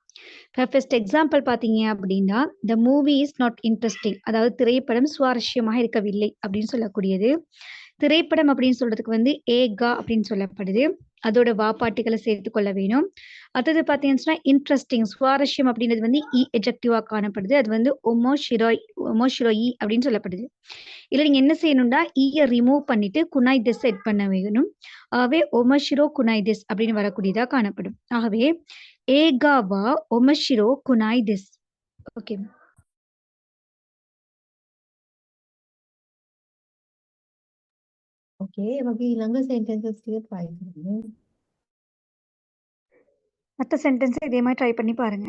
ஃபர்ஸ்ட் எக்ஸாம்பிள் பார்த்தீங்க அப்படின்னா the movie is not interesting, அதாவது திரைப்படம் சுவாரஸ்யமாக இருக்கவில்லை அப்படின்னு சொல்லக்கூடியது. திரைப்படம் அப்படின்னு சொல்றதுக்கு வந்து ஏகா அப்படின்னு சொல்லப்படுது. அதோட வா பாட்டுகளை சேர்த்து கொள்ள வேணும். அடுத்தது பார்த்தீங்கன்னா இன்ட்ரெஸ்டிங் சுவாரஸ்யம் அப்படின்றது வந்து இ எஜெக்டிவா காணப்படுது. அது வந்து ஒமோஷிரோயி அப்படின்னு சொல்லப்படுது. இல்லை நீங்க என்ன செய்யணும்னா ஈயை ரிமூவ் பண்ணிட்டு குனாய் திஸ் செட் பண்ண வேணும். ஆகவே ஒமஷிரோ குனாய் திஸ் அப்படின்னு வரக்கூடியதா காணப்படும். ஆகவே ஏகாவா ஒமஷிரோ குனாய் திஸ். ஓகே. Okay, වගේ ඊළඟ sentences ටික try කරමු. மற்ற சென்டென்ஸை இதே மாதிரி ட்ரை பண்ணி பாருங்க.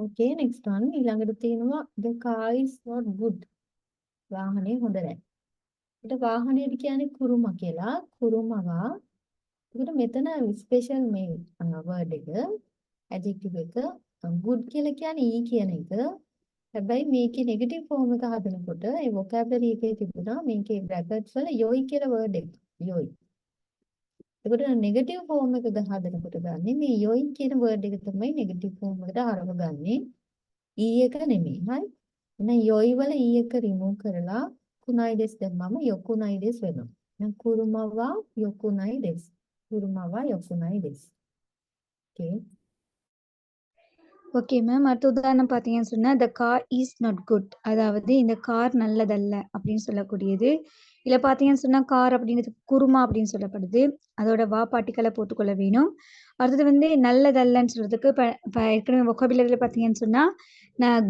Okay, next one. ඊළඟට තියෙනවා the car is not good. වාහනේ හොඳ නැහැ. ඒකට වාහනේට කියන්නේ කුරුම කියලා. කුරුමවා. ඒකට මෙතන ස්පෙෂල් මේ වර්ඩ් එක adjective එක good කියලා කියන්නේ e කියන එක. හැබැයි මේකේ නෙගටිව් ෆෝම් එක හදනකොට ඒ vocabulary එකේ තිබුණා මේකේ brackets වල යොයි කියලා වර්ඩ් එක. යොයි. ඒකට නෙගටිව් ෆෝම් එක හදනකොට ගන්නේ මේ යොයි කියන වර්ඩ් එක තමයි නෙගටිව් ෆෝම් එකට අරවගන්නේ. e එක නෙමෙයි. හරි. එහෙනම් යොයි වල e එක රිමූව් කරලා කුනයි දෙස් දැම්මම යොකුනයි දෙස් වෙනවා. එහෙනම් කුරුමවා යොකුනයි දෙස්. කුරුමවා යොකුනයි දෙස්. Okay. Okay ma'am. அடுத்த உதாரணம் பார்த்தீங்கன்னு சொன்னா the car is not good. அதாவது இந்த கார் நல்லதல்ல அப்படின்னு சொல்லக்கூடியது. இதுல பார்த்தீங்கன்னு சொன்னா கார் அப்படிங்கிறது குருமா அப்படின்னு சொல்லப்படுது. அதோட வா பாட்டிக்கலை போட்டுக்கொள்ள வேணும். அடுத்தது வந்து நல்லதல்லன்னு சொல்றதுக்கு இப்போ ஏற்கனவே vocabularyல பார்த்தீங்கன்னு சொன்னா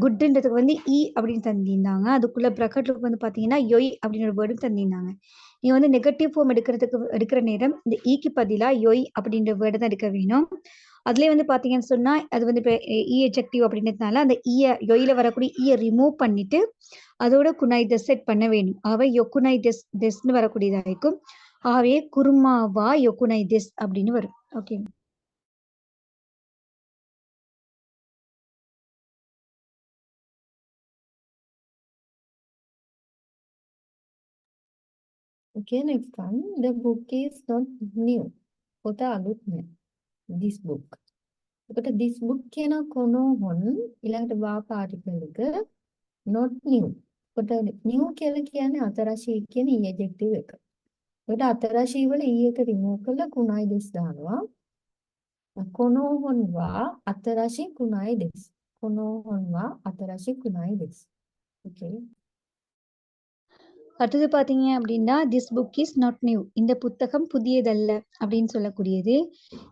குட்ன்றதுக்கு வந்து இ அப்படின்னு தந்திருந்தாங்க. அதுக்குள்ள ப்ராக்கெட்ல வந்து பார்த்தீங்கன்னா யொய் அப்படின்னு ஒரு வேர்டும் தந்திருந்தாங்க. நீங்க வந்து நெகட்டிவ் ஃபார்ம் எடுக்கிற நேரம் இந்த ஈக்கு பதிலா யொய் அப்படின்ற வேர்டை தான் எடுக்க வேணும். அதுலேயே வந்து பார்த்தீங்கன்னு சொன்னா அது வந்து இப்போ இ எஜெக்டிவ் அப்படின்றதுனால அந்த யொயில வரக்கூடிய ஈயை ரிமூவ் பண்ணிட்டு அதோட குனாய் டெஸ் செட் பண்ண வேணும். ஆகவே யொக்குனாய் டெஸ்ன்னு வரக்கூடியதா இருக்கும். ஆகவே குருமாவா யொக்குனாய் டெஸ் அப்படின்னு வரும். Okay. Okay, next one. The book is not new. පොත අලුත් නෑ. This book. එතකොට this book කියන කොනෝහොන් ඊළඟට වා පාටිකල් එක not new. එතකොට new කියලා කියන්නේ අතරශී කියන e adjective එක. එතකොට අතරශී වල e එක remove කරලා කුණයි දෙස් දානවා. කොනෝහොන් වා අතරශී කුණයි දෙස්. කොනෝහොන් වා අතරශී කුණයි දෙස්. Okay. அடுத்தது பார்த்தீங்க அப்படின்னா this book is not new. இந்த புத்தகம் புதியதல்ல அப்படின்னு சொல்லக்கூடியது.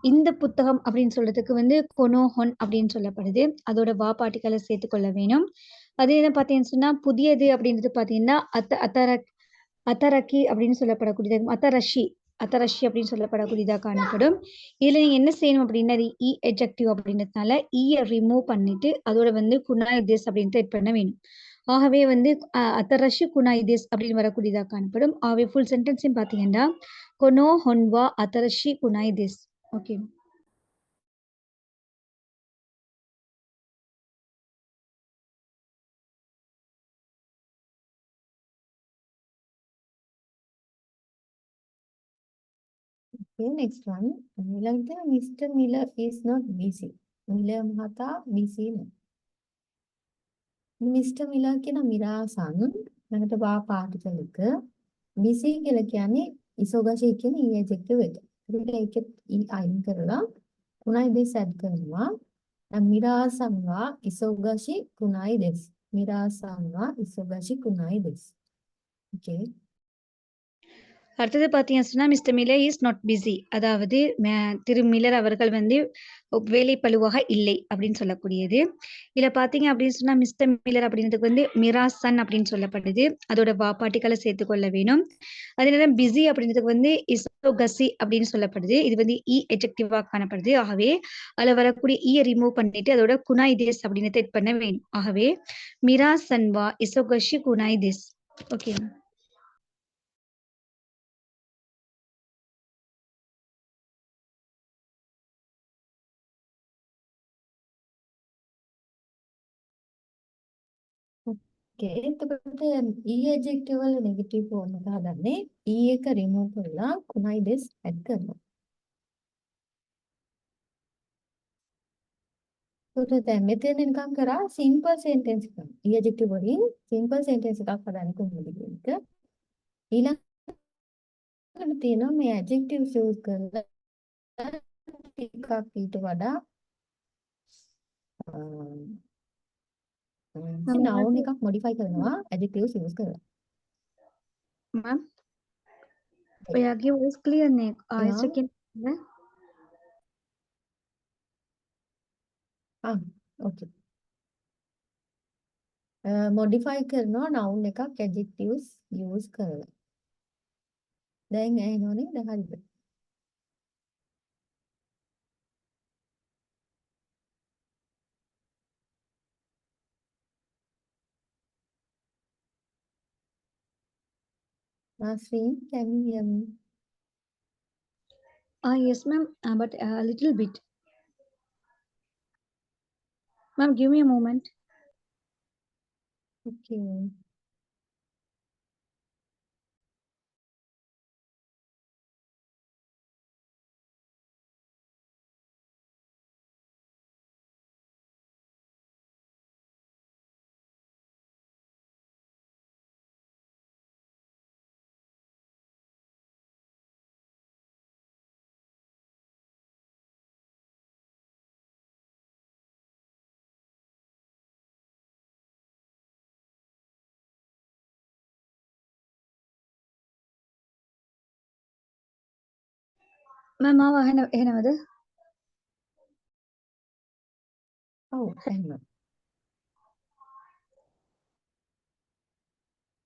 இந்த புத்தகம் அப்படின்னு சொல்றதுக்கு வந்து கொனோஹொன் அப்படின்னு சொல்லப்படுது. அதோட வா பாட்டிகளை சேர்த்துக்கொள்ள வேணும். அது என்ன பார்த்தீங்கன்னு சொன்னா புதியது அப்படின்றது பார்த்தீங்கன்னா அத்தரக்கி அப்படின்னு சொல்லப்படக்கூடியது. அத்தரஷி அப்படின்னு சொல்லப்படக்கூடியதாக காணப்படும். இதுல நீங்க என்ன செய்யணும் அப்படின்னா இ எஜெக்டிவ் அப்படின்றதுனால ஈயை ரிமூவ் பண்ணிட்டு அதோட வந்து குனாய் திஸ் அப்படின்ட்டு எட் பண்ண வேணும். ஆகவே வந்து அத்தரஷி குனாய் திஸ் அப்படின்னு வரக்கூடியதாக காணப்படும். ஆகவே ஃபுல் சென்டென்ஸையும் பார்த்தீங்கன்னா கொனோ ஹொன்வா அத்தரஷி குனாய் திஸ். ஓகே. Okay, next one. ඊළඟට Mr. Miller is not busy. Miller මහතා busy නෑ. Mr. Miller කියන මිරාසන් ළඟට වා පාටිකල් එක busy කියලා කියන්නේ ඉසෝගෂී කියන e adjective එක. ඒකට e අයින් කරලා කුණයි දෙස් add කරනවා. මිරාසන් වා ඉසෝගෂී කුණයි දෙස්. මිරාසන් වා ඉසෝගෂී කුණයි දෙස්. Okay. அடுத்தது பார்த்தீங்கன்னு சொன்னா mister Miller is not busy. அதாவது திரு மில்லர் அவர்கள் வந்து வேலை பளுவாக இல்லை அப்படின்னு சொல்லக்கூடியது. இதுல பாத்தீங்க அப்படின்னு சொன்னா மிஸ்டர் மில்லர் அப்படின்றதுக்கு வந்து மிராசன் அப்படின்னு சொல்லப்படுது. அதோட வா பாட்டிகளை சேர்த்துக்கொள்ள வேணும். அதே நேரம் பிஸி அப்படின்றதுக்கு வந்து இசோகசி அப்படின்னு சொல்லப்படுது. இது வந்து இ எஜெக்டிவா காணப்படுது. ஆகவே அதுல வரக்கூடிய ஈயை ரிமூவ் பண்ணிட்டு அதோட குனாய் தேஸ் அப்படின்னு செட் பண்ண வேணும். ஆகவே மிராசன் வா இசோகஷி குனாய் தேஸ். ஓகே. Okay, එතකොට e adjective වල negative form එක හදන්නේ e එක remove කරලා කුණයි දෙස් add කරනවා. එතකොට දැන් මෙතන නිකන් කරා simple sentence එකක්. e adjective වලින් simple sentence එකක් හදන්නේ කොහොමද කියන එක. ඊළඟට තියෙනවා මේ adjectives use කරලා ටිකක් ඊට වඩා noun එකක් modify කරනවා adjectives use කරලා. मैम ඔයාගේ වොයිස් ක්ලියර් නේ. ආයෙත් second okay. modify කරනවා noun එකක් adjectives use කරලා. දැන් ඇහෙනවනේ දැන් හරිද? Nasreen, can you hear me? Yes, ma'am, but a little bit. Ma'am, give me a moment. Okay. Ma'am, என்னது? Oh, එහෙම.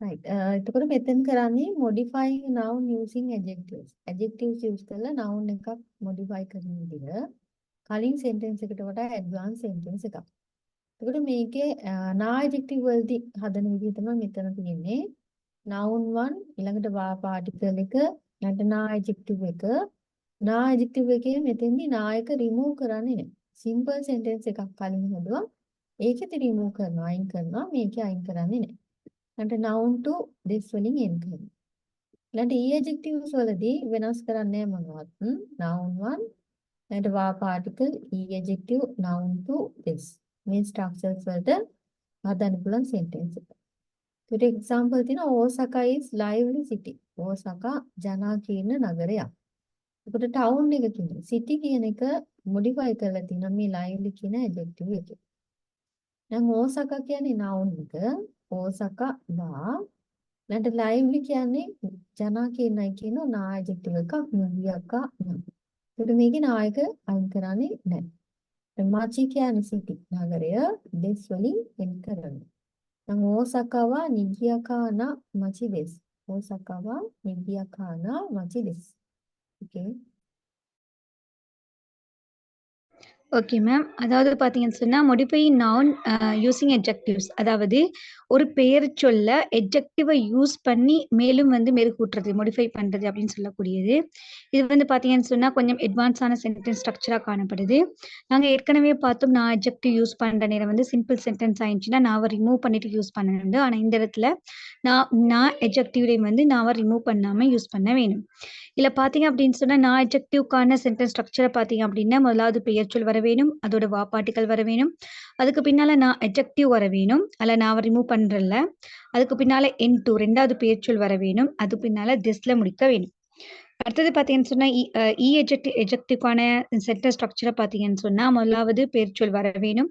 Right. එතකොට මෙතෙන් කරන්නේ modifying noun using adjectives. Adjectives use කරලා noun එකක් modify කරන විදිහ. කලින් sentence එකට වඩා advanced sentence එකක්. එතකොට මේකේ na adjective වලදී හදන විදිහ තමයි මෙතන තියෙන්නේ. noun 1 ඊළඟට va particle එක ඊළඟට na adjective එක. na adjective එකේ මෙතෙන්දී na එක remove කරන්නේ නැහැ. simple sentence එකක් කලින් හදුවා. ඒකෙදි remove කරනවා අයින් කරනවා මේකේ අයින් කරන්නේ නැහැ. ඊළඟට noun to this වලින් end කරනවා. ඊළඟට e adjectives වලදී වෙනස් කරන්නේ මොනවද? noun 1 ඊළඟට va particle e adjective noun to this. මේ structures වලට හදන්න පුළුවන් sentence එක. ඒකට example තියෙනවා Osaka is lively city. Osaka ජනාකීර්ණ නගරයක්. එතකොට town එක කියන්නේ city කියන එක modify කරලා තියෙනවා මේ lively කියන adjective එකේ. දැන් Osaka කියන්නේ noun එක. Osaka වා ඊළඟට lively කියන්නේ ජනාකීර්ණයි කියන නා adjective එකක් නිවියක නම්. ඒකට මේකේ නායක අයින් කරන්නේ නැහැ. මාචි කියන්නේ city නගරය දෙස් වලින් වෙන් කරනවා. දැන් ඕසාකාව නිගියාකානා මචි දෙස්. ඕසාකාව නිගියාකානා මචි දෙස්. Okay. Okay ma'am. அதாவது பார்த்தீங்கன்னு சொன்னா, modifying noun யூசிங் adjectives. அதாவது ஒரு பெயர் சொல்ல adjective-ஐ யூஸ் பண்ணி மேலும் வந்து மெருகூட்டுறது, modify பண்றது அப்படின்னு சொல்லக்கூடியது. இது வந்து பார்த்தீங்கன்னு சொன்னா, கொஞ்சம் அட்வான்ஸான சென்டென்ஸ் ஸ்ட்ரக்சரா காணப்படுது. நாங்க ஏற்கனவே பார்த்தோம், நான் adjective யூஸ் பண்ற நேரம் வந்து சிம்பிள் சென்டென்ஸ் ஆயிடுச்சுன்னா, நாவ ரிமூவ் பண்ணிட்டு யூஸ் பண்ணணும்னு. ஆனா இந்த இடத்துல நான் adjective-லையும் வந்து நாவ ரிமூவ் பண்ணாம யூஸ் பண்ண வேணும். இதுல பார்த்தீங்க அப்படின்னு சொன்னா, நான் adjective-க்கான சென்டென்ஸ் ஸ்ட்ரக்சர பார்த்தீங்க அப்படின்னா, முதலாவது பெயர்ச்சொல் வர வேணும். அதோட va பார்ட்டிகல் வர வேணும். அதுக்கு பின்னால நான் adjective வர வேணும். அதுல நாவ ரிமூவ் பண்றேன்ல. அதுக்கு பின்னால into 2வது பெயர்ச்சொல் வர வேணும். அது பின்னால thisல முடிக்க வேணும். அடுத்தது பார்த்தீங்கன்னு சொன்னா, adjectiveக்கான சென்டென்ஸ் ஸ்ட்ரக்சர பார்த்தீங்கன்னு சொன்னா, முதலாவது பெயர்ச்சொல் வர வேணும்.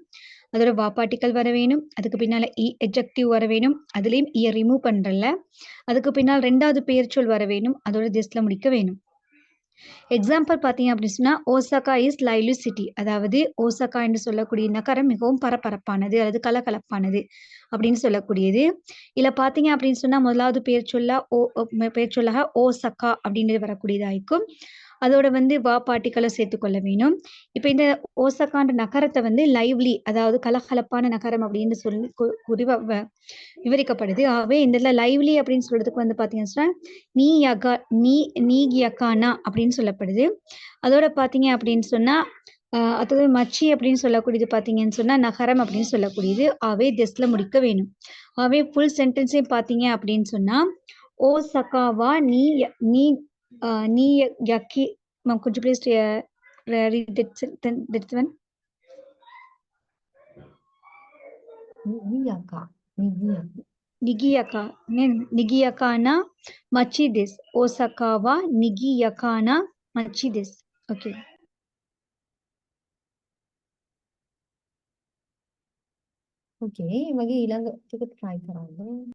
அதோட va பார்ட்டிகல் வர வேணும். அதுக்கு பின்னால adjective வர வேணும். அதுலயும் ரிமூவ் பண்றேன்ல. அதுக்கு பின்னால் 2வது பெயர்ச்சொல் வர வேணும். அதோட thisல முடிக்க வேணும். எக்ஸாம்பிள் பார்த்தீங்க அப்படின்னு சொன்னா, ஓசாகா இஸ் லைவ்லி சிட்டி. அதாவது ஓசாகா என்று சொல்லக்கூடிய நகரம் மிகவும் பரபரப்பானது அல்லது கலகலப்பானது அப்படின்னு சொல்லக்கூடியது. இதுல பார்த்தீங்க அப்படின்னு சொன்னா, முதலாவது பெயர் சொல்லாக ஓசகா அப்படின்றது வரக்கூடியதாயிருக்கும். அதோட வந்து va பார்ட்டிகள சேர்த்துக்கொள்ள வேணும். இப்ப இந்த ஓசாகான்ற நகரத்தை வந்து லைவ்லி அதாவது கலகலப்பான நகரம் அப்படின்னு சொல்லி விவரிக்கப்படுது. ஆகவே இந்த இடத்துல லைவ்லி அப்படின்னு சொல்றதுக்கு வந்து பார்த்தீங்கன்னு சொன்னா, நீகியகானா அப்படின்னு சொல்லப்படுது. அதோட பார்த்தீங்க அப்படின்னு சொன்னா, அடுத்தது மச்சி அப்படின்னு சொல்லக்கூடியது பார்த்தீங்கன்னு சொன்னா, நகரம் அப்படின்னு சொல்லக்கூடியது. ஆகவே திஸ்ல முடிக்க வேணும். ஆகவே ஃபுல் சென்டென்ஸையும் பார்த்தீங்க அப்படின்னு சொன்னா, ஓசகாவா நீ யக்கி ma'am could you please read that one? නිගියාකා. Nigiyakana machi desu. Osaka wa nigiyakana machi desu. Okay. Okay. මගේ ඊළඟ ටික try කරන්න.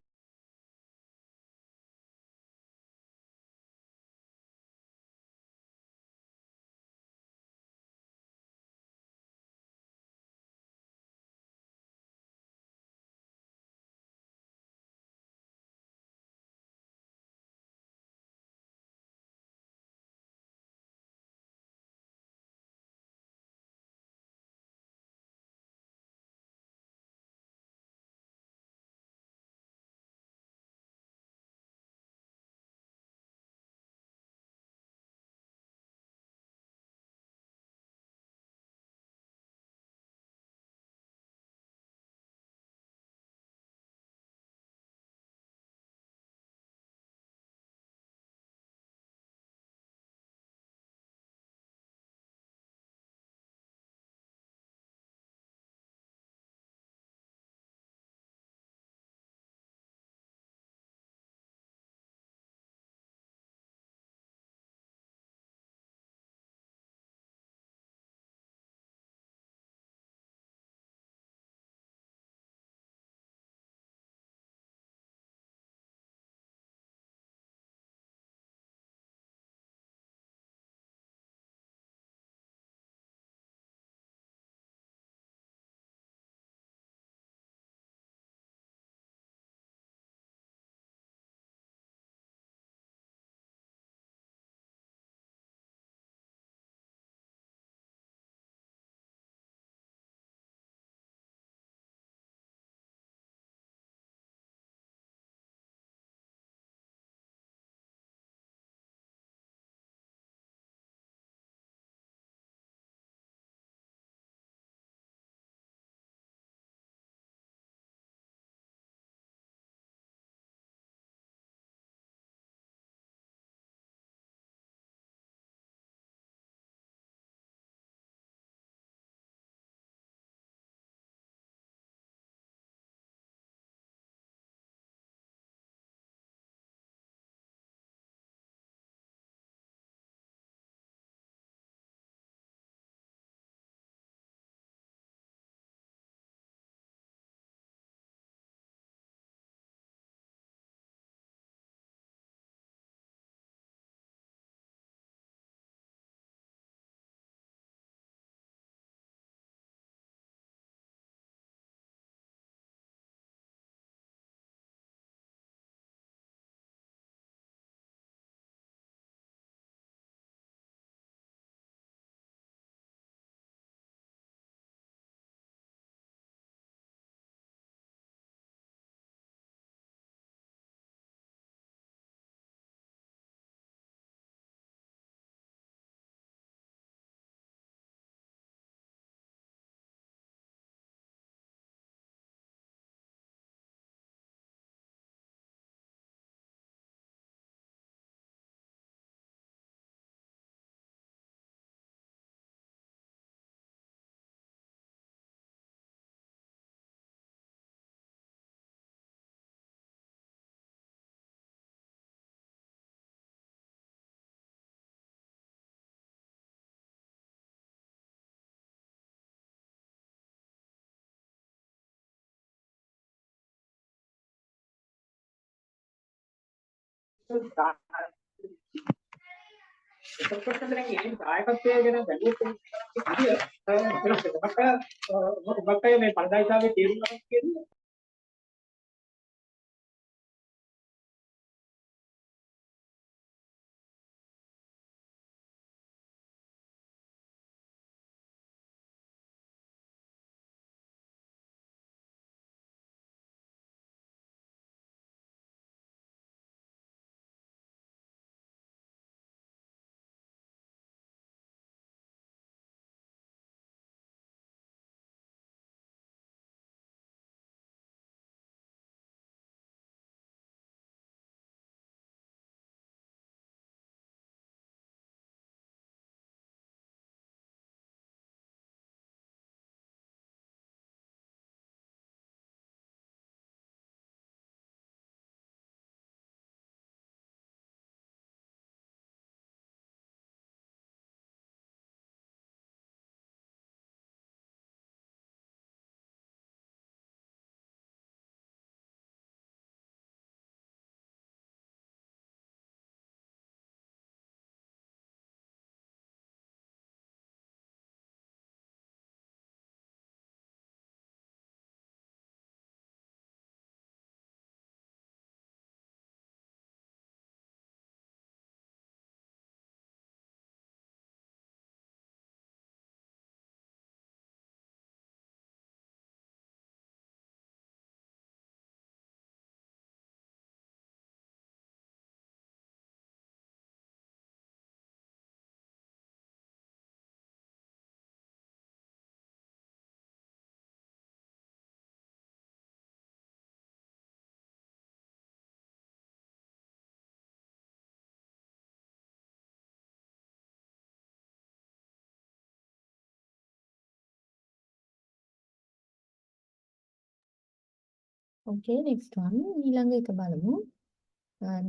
Okay, next one. ඊළඟ එක බලමු.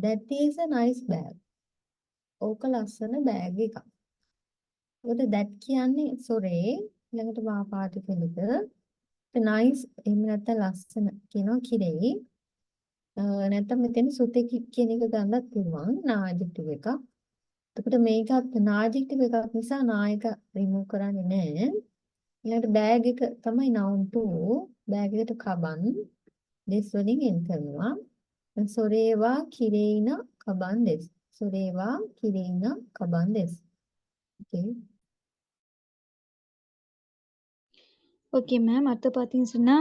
That is a nice bag. ඕක ලස්සන බෑග් එකක්. ඒකට that කියන්නේ සොරේ ඊළඟට වාපාටිකලක. nice එහෙම නැත්නම් ලස්සන කියනවා කිරෙයි. නැත්නම් මෙතන සුතේ කියන එක ගන්නත් පුළුවන් නාජෙක්ටිව් එකක්. එතකොට මේකත් නාජෙක්ටිව් එකක් නිසා නායක රිමූව් කරන්නේ නැහැ. ඊළඟට බෑග් එක තමයි noun 2. බෑග් එකට කබන් this වලින් එන් කරනවා. සොරේවා කිරේින කබන් this. සොරේවා කිරේින කබන් this. Okay. Okay ma'am. அடுத்து பார்த்தீங்கன்னு சொன்னா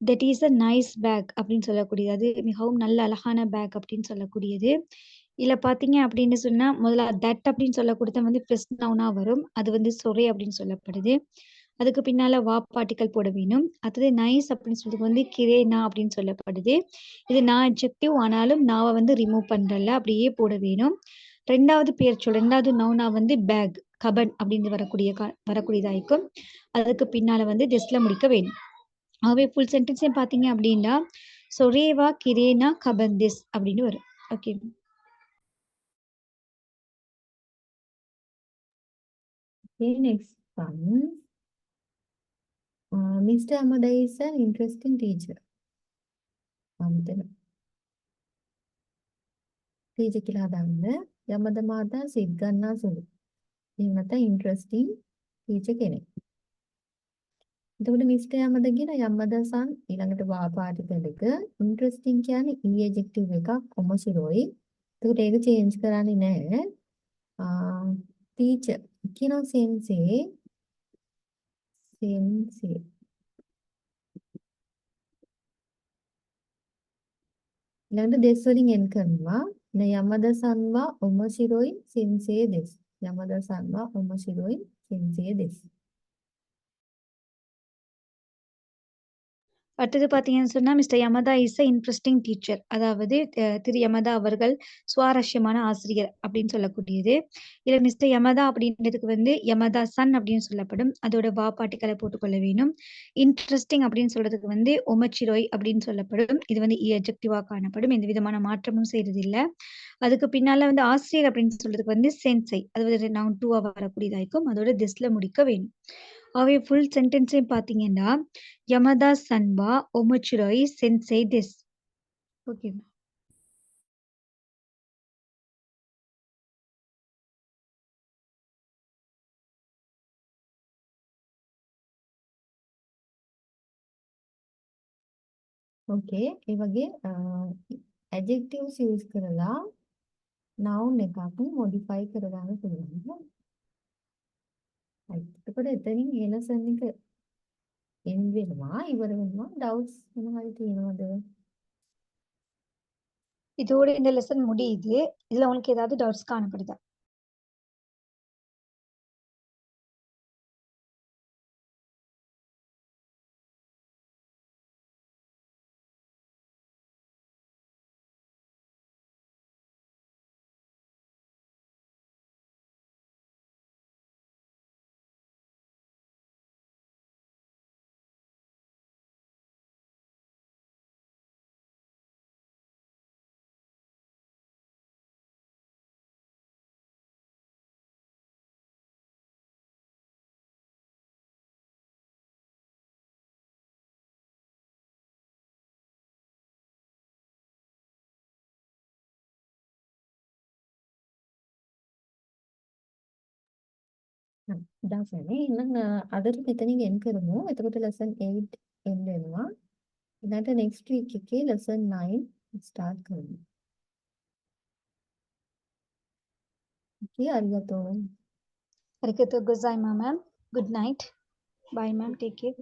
that is a nice bag அப்படின்னு சொல்லக்கூடியது. அது மிகவும் நல்ல அழகான பேக் அப்படின்னு சொல்லக்கூடியது. இதுல பார்த்தீங்க அப்படின்னு சொன்னா முதல்ல தட் அப்படின்னு சொல்லக்கூடியது வந்து ஃபர்ஸ்ட் நவுனா வரும். அது வந்து சொரே அப்படின்னு சொல்லப்படுது. அதுக்கு பின்னால வா பார்ட்டிக்கல் போட வேணும். அடுத்தது நைஸ் அப்படின்னு சொல்றது வந்து கிரேனா அப்படின்னு சொல்லப்படுது. இது நான் அட்ஜெக்டிவ் ஆனாலும் நாவை வந்து ரிமூவ் பண்றல அப்படியே போட வேணும். ரெண்டாவது பேர் சொல் ரெண்டாவது நவுனா வந்து பேக் கபன் அப்படின்னு வரக்கூடியதாயிருக்கும். அதுக்கு பின்னால வந்து திஸ்ல முடிக்க வேணும். ஆகவே ஃபுல் சென்டென்ஸையும் பார்த்தீங்க அப்படின்னா சொரேவா கிரேனா கபன் திஸ் அப்படின்னு வரும். Okay. Okay, next one. Mr. Amada is an interesting teacher. 아무튼 teacher කියලා හදාගන්න. යමද මාතා සිත් ගන්නා සුළු. එහෙම නැත්නම් interesting teacher කෙනෙක්. එතකොට මිස්ටර් යමද කියන යමද සන් ඊළඟට වා පාටිකල් එක interesting කියන්නේ e adjective එකක් ඔමසිරොයි. එතකොට ඒක change කරන්නේ නැහැ. teacher කියන sensei ඊළඟට දෙස් වලින් එන් කරනවා. න යමද සන්වා ඔමසිරොයි sensei දෙස්. යමද සන්වා ඔමසිරොයි sensei දෙස්. அடுத்தது பார்த்தீங்கன்னு சொன்னா mister Yamada is a interesting teacher. அதாவது திரு யமதா அவர்கள் சுவாரஸ்யமான ஆசிரியர் அப்படின்னு சொல்லக்கூடியது. இதுல மிஸ்டர் யமதா அப்படின்றதுக்கு வந்து யமதா சன் அப்படின்னு சொல்லப்படும். அதோட வா பாட்டிகளை போட்டுக்கொள்ள வேணும். இன்ட்ரெஸ்டிங் அப்படின்னு சொல்றதுக்கு வந்து ஒமச்சிரோய் அப்படின்னு சொல்லப்படும். இது வந்து எஜெக்டிவா காணப்படும். எந்த விதமான மாற்றமும் செய்யறது இல்லை. அதுக்கு பின்னால வந்து ஆசிரியர் அப்படின்னு சொல்றதுக்கு வந்து சென்சை அது வந்து நவுன் 2 வரக்கூடியதாயிருக்கும். அதோட திஸ்ல முடிக்க வேணும். அவை ஃபுல் சென்டென்ஸையும் பார்த்தீங்கன்னா யமதா சன்வா ஒமச்சுரோய் சென்சை திஸ். ஓகே. ඕකේ ඒ වගේ ඇඩ්ජෙක්ටිව්ස් යූස් කරලා noun එකක් modify කරගන්න පුළුවන්. right. එතකොට එතනින් ඒ lesson එක end වෙනවා ඉවර වෙනවා. doubts මොනවද තියෙනවද? இதோட இந்த லெசன் முடியுது. இதுல உங்களுக்கு ஏதாவது டவுட்ஸ் காணப்படுதா? දාසනේ එහෙනම් අදට මෙතනින් end කරමු. එතකොට lesson 8 end වෙනවා. ඊළඟට next week එකේ lesson 9 start කරමු. okay, අරියතෝ. arigatou gozaimasu, ma'am. Good night. Bye, ma'am. Take care.